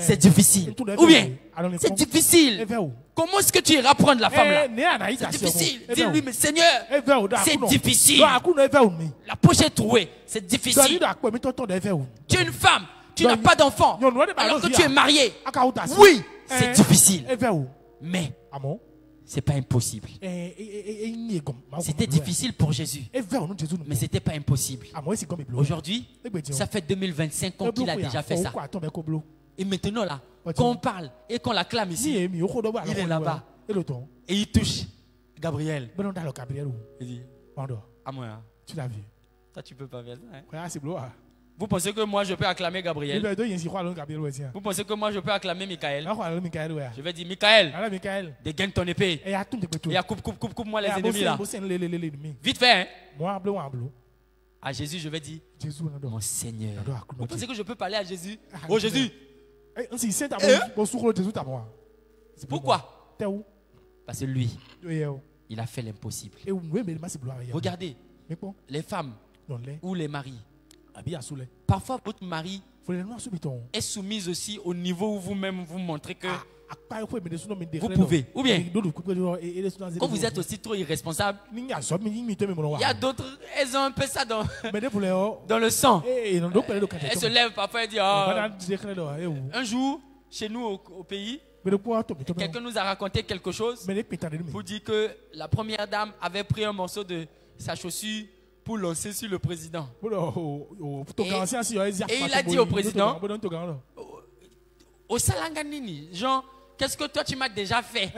A: c'est difficile. Ou bien, c'est difficile. Comment est-ce que tu iras prendre la femme là? C'est difficile. Dis-lui, mais Seigneur, c'est difficile. La poche est trouée. C'est difficile. Tu es une femme. Tu n'as pas d'enfant. Alors que tu es marié. Oui, c'est difficile. Mais ce n'est pas impossible. C'était difficile pour Jésus. Mais ce n'était pas impossible. Aujourd'hui, ça fait 2025 ans qu'il a déjà fait ça. Et maintenant là, quand on parle et qu'on l'acclame ici, il est là-bas. Et il touche Gabriel. Il dit, à moi. Tu l'as vu. Toi, tu ne peux pas faire ça. Hein? Vous pensez que moi je peux acclamer Gabriel? Vous pensez que moi je peux acclamer Michael? Je vais dire Michael, dégaine ton épée. Et coupe-moi les ennemis là. Vite fait. Hein? À Jésus, je vais dire mon Seigneur. Vous pensez que je peux parler à Jésus? Oh Jésus! Pourquoi? Parce que lui, il a fait l'impossible. Regardez, les femmes ou les maris. Parfois, votre mari est soumise aussi au niveau où vous-même vous montrez que vous pouvez. Ou bien, quand vous êtes aussi trop irresponsable, il y a d'autres, elles ont un peu ça dans le sang. Elles se lèvent parfois et disent, un jour, chez nous au pays, quelqu'un nous a raconté quelque chose pour dire que la première dame avait pris un morceau de sa chaussure pour lancer sur le président. Et il a dit au président, au Salanganini, genre, qu'est-ce que toi tu m'as déjà fait?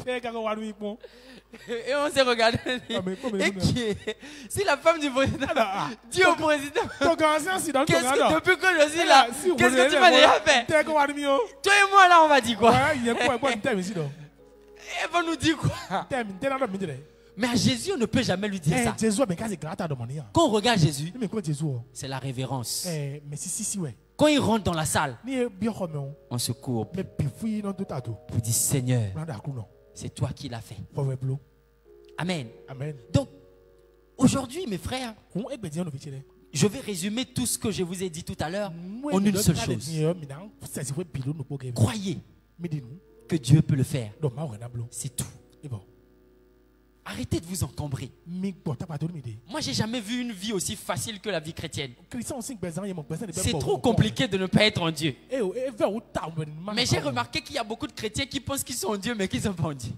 A: Et on s'est regardé. Et qui est? Si la femme du président dit au président, qu'est-ce que depuis que je suis là, qu'est-ce que tu m'as déjà fait? Toi et moi là, on va dire quoi? Elle va nous dire quoi? Mais à Jésus, on ne peut jamais lui dire ça. Quand on regarde Jésus, c'est la révérence. Quand il rentre dans la salle, on se courbe pour dire Seigneur, c'est toi qui l'as fait. Amen. Donc, aujourd'hui, mes frères, je vais résumer tout ce que je vous ai dit tout à l'heure en une seule chose. Croyez que Dieu peut le faire. C'est tout. Arrêtez de vous encombrer. Moi, j'ai jamais vu une vie aussi facile que la vie chrétienne. C'est trop compliqué de ne pas être en Dieu. Mais j'ai remarqué qu'il y a beaucoup de chrétiens qui pensent qu'ils sont en Dieu, mais qui ne sont pas en Dieu.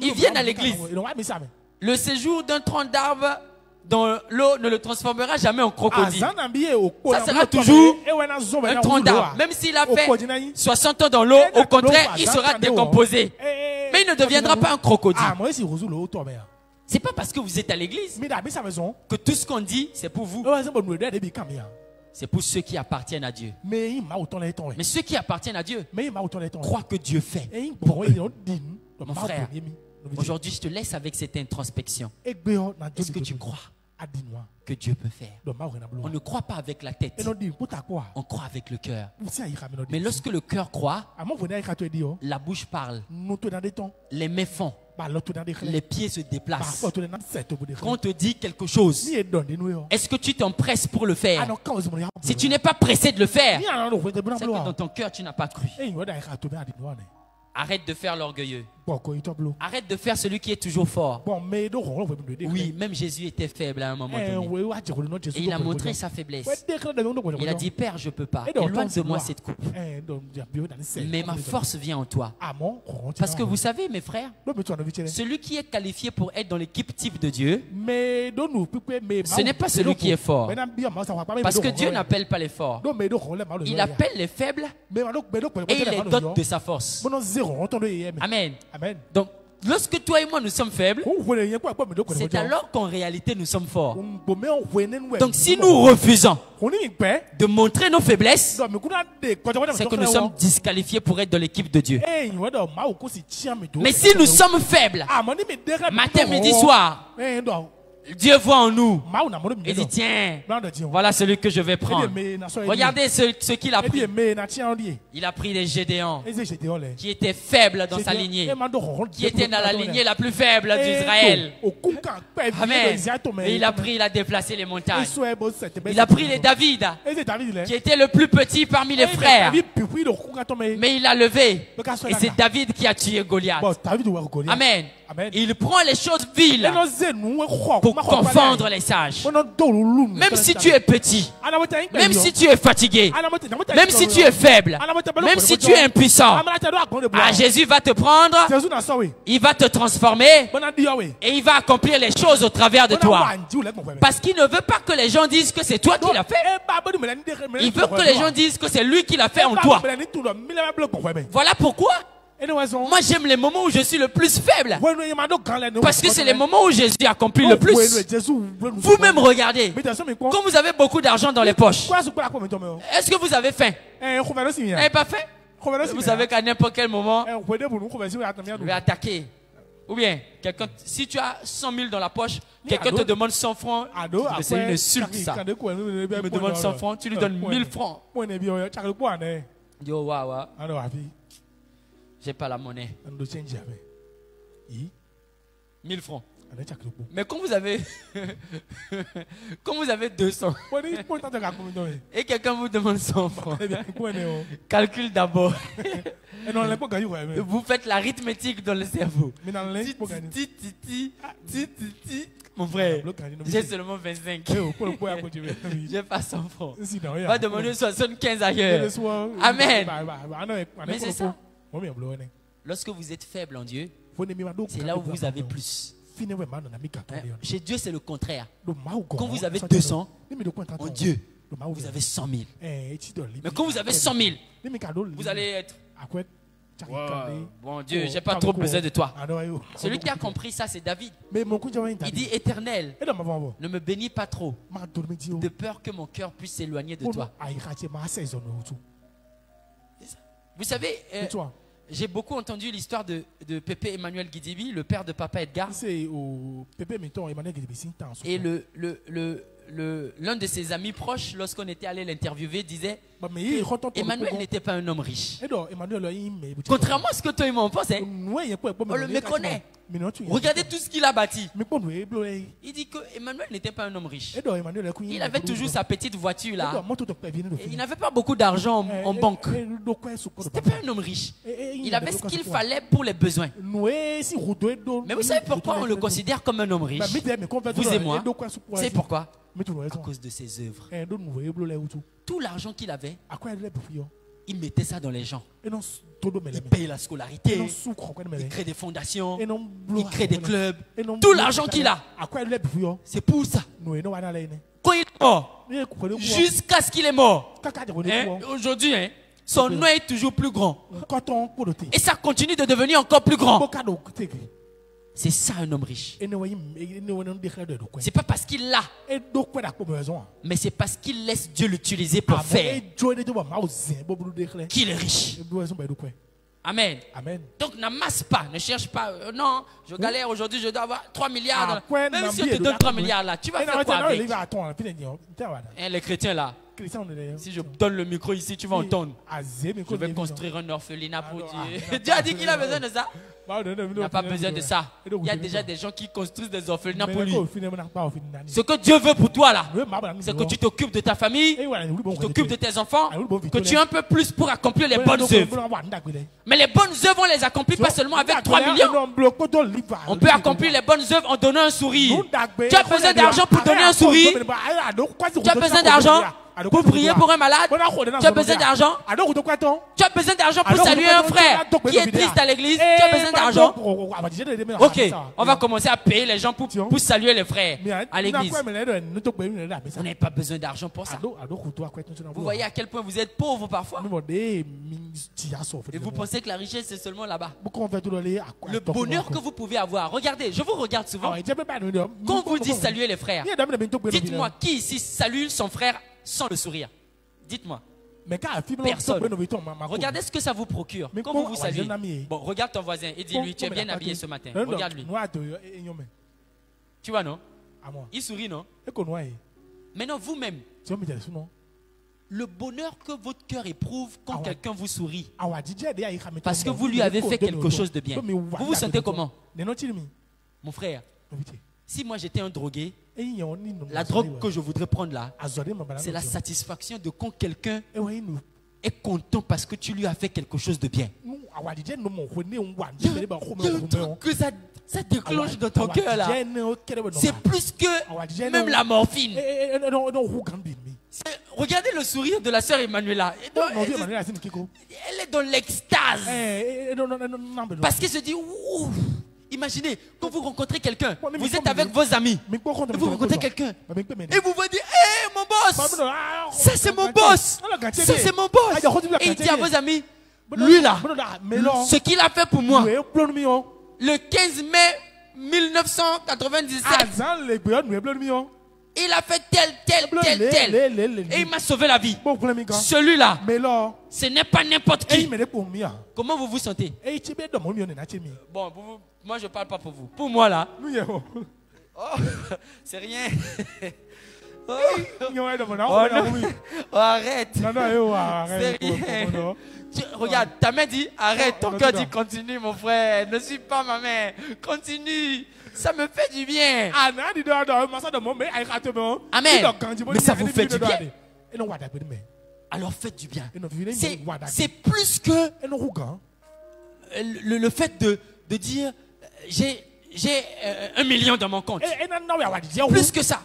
A: Ils viennent à l'église. Le séjour d'un tronc d'arbre dans l'eau ne le transformera jamais en crocodile. Ça sera toujours un tronc d'arbre. Même s'il a fait 60 ans dans l'eau, au contraire, il sera décomposé. Mais il ne deviendra pas un crocodile. C'est pas parce que vous êtes à l'église que tout ce qu'on dit, c'est pour vous. C'est pour ceux qui appartiennent à Dieu. Mais ceux qui appartiennent à Dieu croient que Dieu fait pour eux. Mon frère, aujourd'hui, je te laisse avec cette introspection. Est-ce que tu crois que Dieu peut faire? On ne croit pas avec la tête. On croit avec le cœur. Mais lorsque le cœur croit, la bouche parle. Les mains font. Les pieds se déplacent. Quand on te dit quelque chose, est-ce que tu t'empresses pour le faire? Si tu n'es pas pressé de le faire, c'est que dans ton cœur tu n'as pas cru. Arrête de faire l'orgueilleux. Arrête de faire celui qui est toujours fort. Oui, même Jésus était faible à un moment donné. Et il a montré sa faiblesse. Il a dit, Père, je ne peux pas. Éloigne de moi cette coupe. Mais ma force vient en toi. Parce que vous savez, mes frères, celui qui est qualifié pour être dans l'équipe type de Dieu, ce n'est pas celui qui est fort. Parce que Dieu n'appelle pas les forts. Il appelle les faibles et il les dote de sa force. Amen. Donc, lorsque toi et moi nous sommes faibles, c'est alors qu'en réalité nous sommes forts. Donc si nous refusons de montrer nos faiblesses, c'est que nous sommes disqualifiés pour être dans l'équipe de Dieu. Mais si nous sommes faibles, matin, midi, soir, Dieu voit en nous. Il dit, tiens, voilà celui que je vais prendre. Regardez ce qu'il a pris. Il a pris les Gédéons qui étaient faibles dans sa lignée, qui étaient dans la lignée la plus faible d'Israël. Amen. Et il a déplacé les montagnes. Il a pris les David, qui était le plus petit parmi les frères. Mais il l'a levé. Et c'est David qui a tué Goliath. Amen. Il prend les choses viles pour confondre les sages. Même si tu es petit, même si tu es fatigué, même si tu es faible, même si tu es impuissant, Jésus va te prendre, il va te transformer et il va accomplir les choses au travers de toi. Parce qu'il ne veut pas que les gens disent que c'est toi qui l'as fait. Il veut que les gens disent que c'est lui qui l'a fait en toi. Voilà pourquoi moi j'aime les moments où je suis le plus faible. Parce que c'est les moments où Jésus accomplit le plus. Vous-même regardez. Quand vous avez beaucoup d'argent dans les poches, est-ce que vous avez faim? Vous n'avez pas faim? Vous savez qu'à n'importe quel moment, je vais attaquer. Ou bien, si tu as 100 000 dans la poche, quelqu'un te demande 100 francs, c'est une insulte ça. Il me demande 100 francs, tu lui donnes 1000 francs. Dis oh waouh. J'ai pas la monnaie. 1000 francs. Mais quand vous avez quand vous avez 200 et quelqu'un vous demande 100 francs, calcule d'abord. Vous faites l'arithmétique dans le cerveau. Mon frère, j'ai seulement 25. J'ai pas 100 francs. Va demander 75 ailleurs. Amen. Mais c'est ça. Lorsque vous êtes faible en Dieu, c'est là où vous avez plus. Chez Dieu, c'est le contraire. Quand vous avez 200, en Dieu, vous avez 100 000. Mais quand vous avez 100 000, vous allez être... Wow, bon Dieu, j'ai pas trop besoin de toi. Celui qui a compris ça, c'est David. Il dit, Éternel, ne me bénis pas trop, de peur que mon cœur puisse s'éloigner de toi. Vous savez, j'ai beaucoup entendu l'histoire de Pépé Emmanuel Guidibi, le père de Papa Edgar. Et l'un de ses amis proches, lorsqu'on était allé l'interviewer, disait Emmanuel n'était pas un homme riche. Contrairement à ce que toi et moi on pense, on le méconnaît. Regardez tout ce qu'il a bâti. Il dit que Emmanuel n'était pas un homme riche. Il avait toujours sa petite voiture là. Et il n'avait pas beaucoup d'argent en banque. C'était pas un homme riche. Il avait ce qu'il fallait pour les besoins. Mais vous savez pourquoi on le considère comme un homme riche? Vous et moi. C'est pourquoi? À cause de ses œuvres. Tout l'argent qu'il avait, il mettait ça dans les gens. Il paye la scolarité, il crée des fondations, il crée des clubs. Tout l'argent qu'il a, c'est pour ça. Quand il est mort, jusqu'à ce qu'il est mort, aujourd'hui, son nom est toujours plus grand. Et ça continue de devenir encore plus grand. C'est ça un homme riche. C'est pas parce qu'il l'a, mais c'est parce qu'il laisse Dieu l'utiliser pour faire qu'il est riche. Amen. Donc n'amasse pas, ne cherche pas. Non, je galère aujourd'hui, je dois avoir 3 milliards. Même si on te donne 3 milliards là, tu vas faire quoi avec? Les chrétiens là,
B: Si je donne le micro ici, tu vas entendre. Je vais construire un orphelinat pour Dieu. Dieu a dit qu'il a besoin de ça. Il n'a pas besoin de ça. Il y a déjà des gens qui construisent des orphelinats pour lui. Ce que Dieu veut pour toi là, c'est que tu t'occupes de ta famille, tu t'occupes de tes enfants, que tu aies un peu plus pour accomplir les bonnes œuvres. Mais les bonnes œuvres, on les accomplit pas seulement avec 3 millions. On peut accomplir les bonnes œuvres en donnant un sourire. Tu as besoin d'argent pour donner un sourire. Tu as besoin d'argent pour prier pour un malade. Tu as besoin d'argent. Tu as besoin d'argent pour saluer un frère qui est triste à l'église. Tu as besoin d'argent. Ok, on va commencer à payer les gens pour saluer les frères à l'église. On n'a pas besoin d'argent pour ça. Vous voyez à quel point vous êtes pauvre parfois. Et vous pensez que la richesse c'est seulement là-bas. Le bonheur que vous pouvez avoir. Regardez, je vous regarde souvent. Quand on vous dit saluer les frères, dites-moi qui ici salue son frère sans le sourire? Dites-moi. Personne. Regardez ce que ça vous procure quand vous vous saluez. Bon, regarde ton voisin et dis-lui, tu es bien habillé ce matin. Regarde-lui. Tu vois, non? Il sourit, non? Maintenant, vous-même, le bonheur que votre cœur éprouve quand quelqu'un vous sourit, parce que vous lui avez fait quelque chose de bien, vous vous sentez comment? Mon frère, si moi j'étais un drogué, la drogue que je voudrais prendre là, c'est la satisfaction de quand quelqu'un est content parce que tu lui as fait quelque chose de bien. Que ça déclenche dans ton cœur là. C'est plus que même la morphine. Regardez le sourire de la sœur Emmanuela. Elle est dans l'extase. Parce qu'elle se dit, ouh. Imaginez, quand vous rencontrez quelqu'un, vous êtes avec vos amis, et vous rencontrez quelqu'un, et vous vous dites, hé, mon boss, ça c'est mon boss, ça c'est mon boss. Et il dit à vos amis, lui là, ce qu'il a fait pour moi, le 15 mai 1997, il a fait tel. Et il m'a sauvé la vie. Celui-là, ce n'est pas n'importe qui. Comment vous vous sentez? Bon, moi je ne parle pas pour vous. Pour moi là, oh, c'est rien. Oh, arrête. C'est rien. Regarde, ta main dit arrête, ton cœur dit continue mon frère. Ne suis pas ma main. Continue. Ça me fait du bien. Amen. Mais ça vous fait du bien. Alors faites du bien. C'est plus que le fait de dire j'ai 1 million dans mon compte. Plus que ça.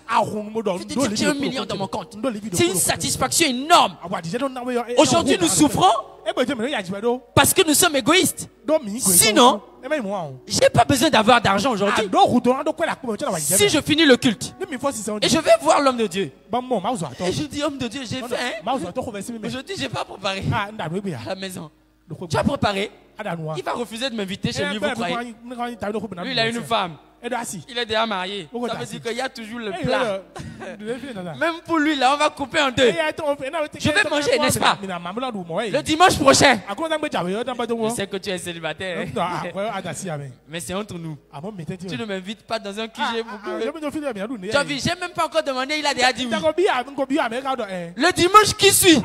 B: J'ai 1 million dans mon compte. C'est une satisfaction énorme. Aujourd'hui, nous souffrons parce que nous sommes égoïstes. Sinon, je n'ai pas besoin d'avoir d'argent aujourd'hui. Si je finis le culte et je vais voir l'homme de Dieu et je dis, homme de Dieu, j'ai faim. Aujourd'hui, je n'ai pas préparé à la maison. Tu as préparé? Il va refuser de m'inviter chez lui, vous croyez? Lui, il a une femme. Il est déjà marié. Ça veut dire qu'il y a toujours le plat. Même pour lui, là, on va couper en deux. Je vais manger, n'est-ce pas? Le dimanche prochain. Je sais que tu es célibataire. Mais c'est entre nous. Tu ne m'invites pas dans un QG. Tu as vu, j'ai même pas encore demandé, il a déjà dit oui. Le dimanche qui suit.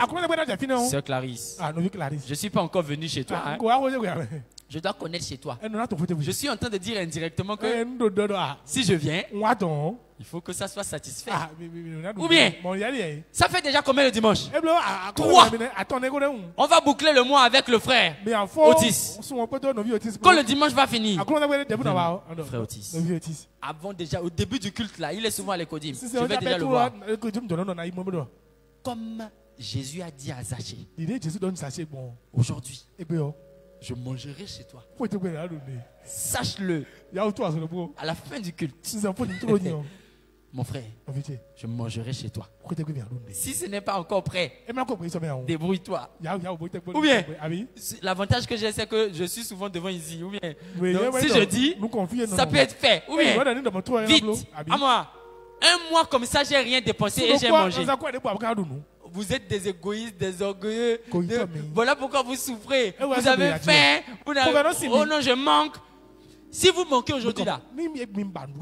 B: Sœur Clarisse, je ne suis pas encore venu chez toi. Hein. Je dois connaître chez toi. Je suis en train de dire indirectement que si je viens, il faut que ça soit satisfait. Ou bien, ça fait déjà combien le dimanche? 3. On va boucler le mois avec le frère Otis. Quand le dimanche va finir, frère Otis, avant déjà, au début du culte là, il est souvent à l'écodim. Je vais déjà le voir. Comme Jésus a dit à Zachée, aujourd'hui, je mangerai chez toi. Sache-le. À la fin du culte, mon frère, je mangerai chez toi. Si ce n'est pas encore prêt, débrouille-toi. Ou bien, l'avantage que j'ai, c'est que je suis souvent devant ici. Ou bien, donc, si je dis, ça peut être fait. Ou bien, vite, à moi. Un mois comme ça, j'ai rien dépensé et j'ai mangé. Vous êtes des égoïstes, des orgueilleux. Voilà pourquoi vous souffrez. Vous avez faim. Oh non, je manque. Si vous manquez aujourd'hui là,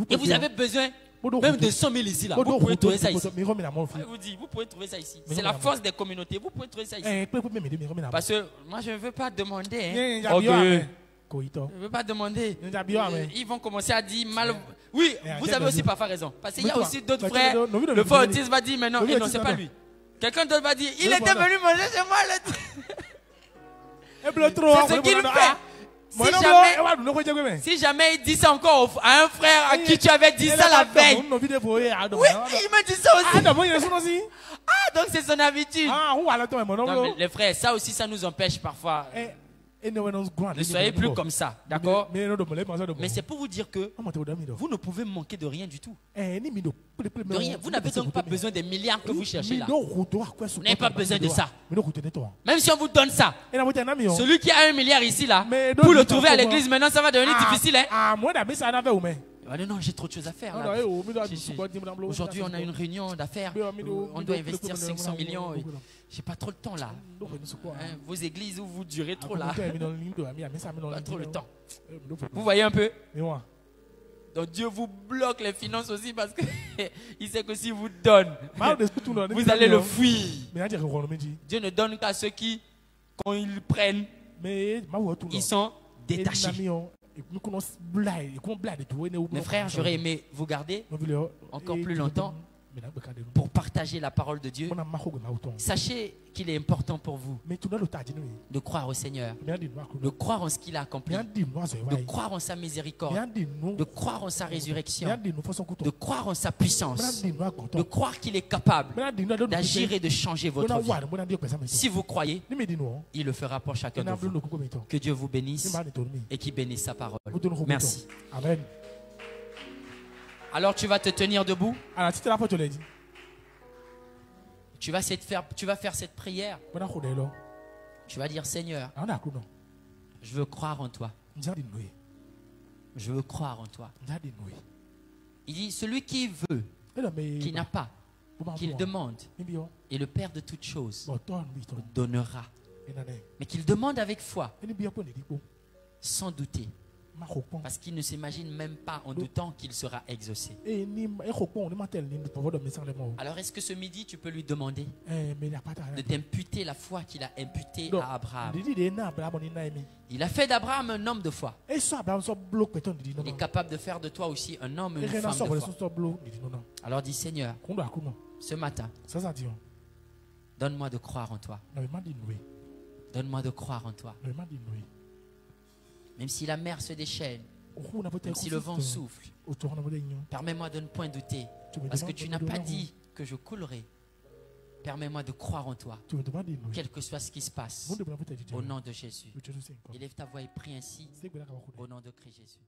B: et vous avez besoin Même de 100 000 ici, là, vous pouvez trouver ça ici. Je vous dis, vous pouvez trouver ça ici. C'est la force des communautés. Vous pouvez trouver ça ici. Parce que moi, je ne veux pas demander. Hein. Okay. Je ne veux pas demander. Ils vont commencer à dire mal. Oui, vous avez aussi parfois raison. Parce qu'il y a aussi d'autres frères. Le frère autiste va dire, mais non, et non, c'est pas lui. Quelqu'un d'autre va dire, il était venu manger chez moi. C'est ce qu'il fait. Si jamais il dit ça encore à un frère à qui tu avais dit ça la veille. Oui, il me dit ça aussi. Ah, donc c'est son habitude. Non, mais les frères, ça aussi, ça nous empêche parfois. Ne soyez plus comme ça, d'accord? Mais c'est pour vous dire que vous ne pouvez manquer de rien du tout. De rien. Vous n'avez donc pas besoin des milliards que vous cherchez là. Vous n'avez pas besoin de ça. Même si on vous donne ça, celui qui a 1 milliard ici là, pour le trouver à l'église maintenant, ça va devenir difficile. Hein? Non, j'ai trop de choses à faire. Aujourd'hui, on a une réunion d'affaires. On doit investir 500 millions. J'ai pas trop le temps là. Hein, vos églises où vous durez trop là. Pas trop le temps. Vous voyez un peu? Donc Dieu vous bloque les finances aussi parce qu'il sait que si vous donne, vous allez le fuir. Dieu ne donne qu'à ceux qui, quand ils prennent, ils sont détachés. Mes frères, j'aurais aimé vous garder encore plus longtemps pour partager la parole de Dieu. Sachez qu'il est important pour vous de croire au Seigneur, de croire en ce qu'il a accompli, de croire en sa miséricorde, de croire en sa résurrection, de croire en sa puissance, de croire qu'il est capable d'agir et de changer votre vie. Si vous croyez, il le fera pour chacun de vous. Que Dieu vous bénisse et qu'il bénisse sa parole. Merci.
C: Amen.
B: Alors tu vas te tenir debout. Tu vas faire cette prière. Tu vas dire, Seigneur, je veux croire en toi. Je veux croire en toi. Il dit, celui qui veut, qui n'a pas, qu'il demande, et le Père de toutes choses donnera. Mais qu'il demande avec foi, sans douter. Parce qu'il ne s'imagine même pas en doutant qu'il sera exaucé. Alors est-ce que ce midi tu peux lui demander de t'imputer la foi qu'il a imputée à Abraham? Il a fait d'Abraham un homme de foi. Il est capable de faire de toi aussi un homme et une femme de foi. Alors dis, Seigneur, ce matin, donne-moi de croire en toi. Donne-moi de croire en toi. Même si la mer se déchaîne, même si le vent souffle, permets-moi de ne point douter. Parce que tu n'as pas dit que je coulerai. Permets-moi de croire en toi, quel que soit ce qui se passe. Au nom de Jésus. Élève ta voix et prie ainsi. Au nom de Christ Jésus.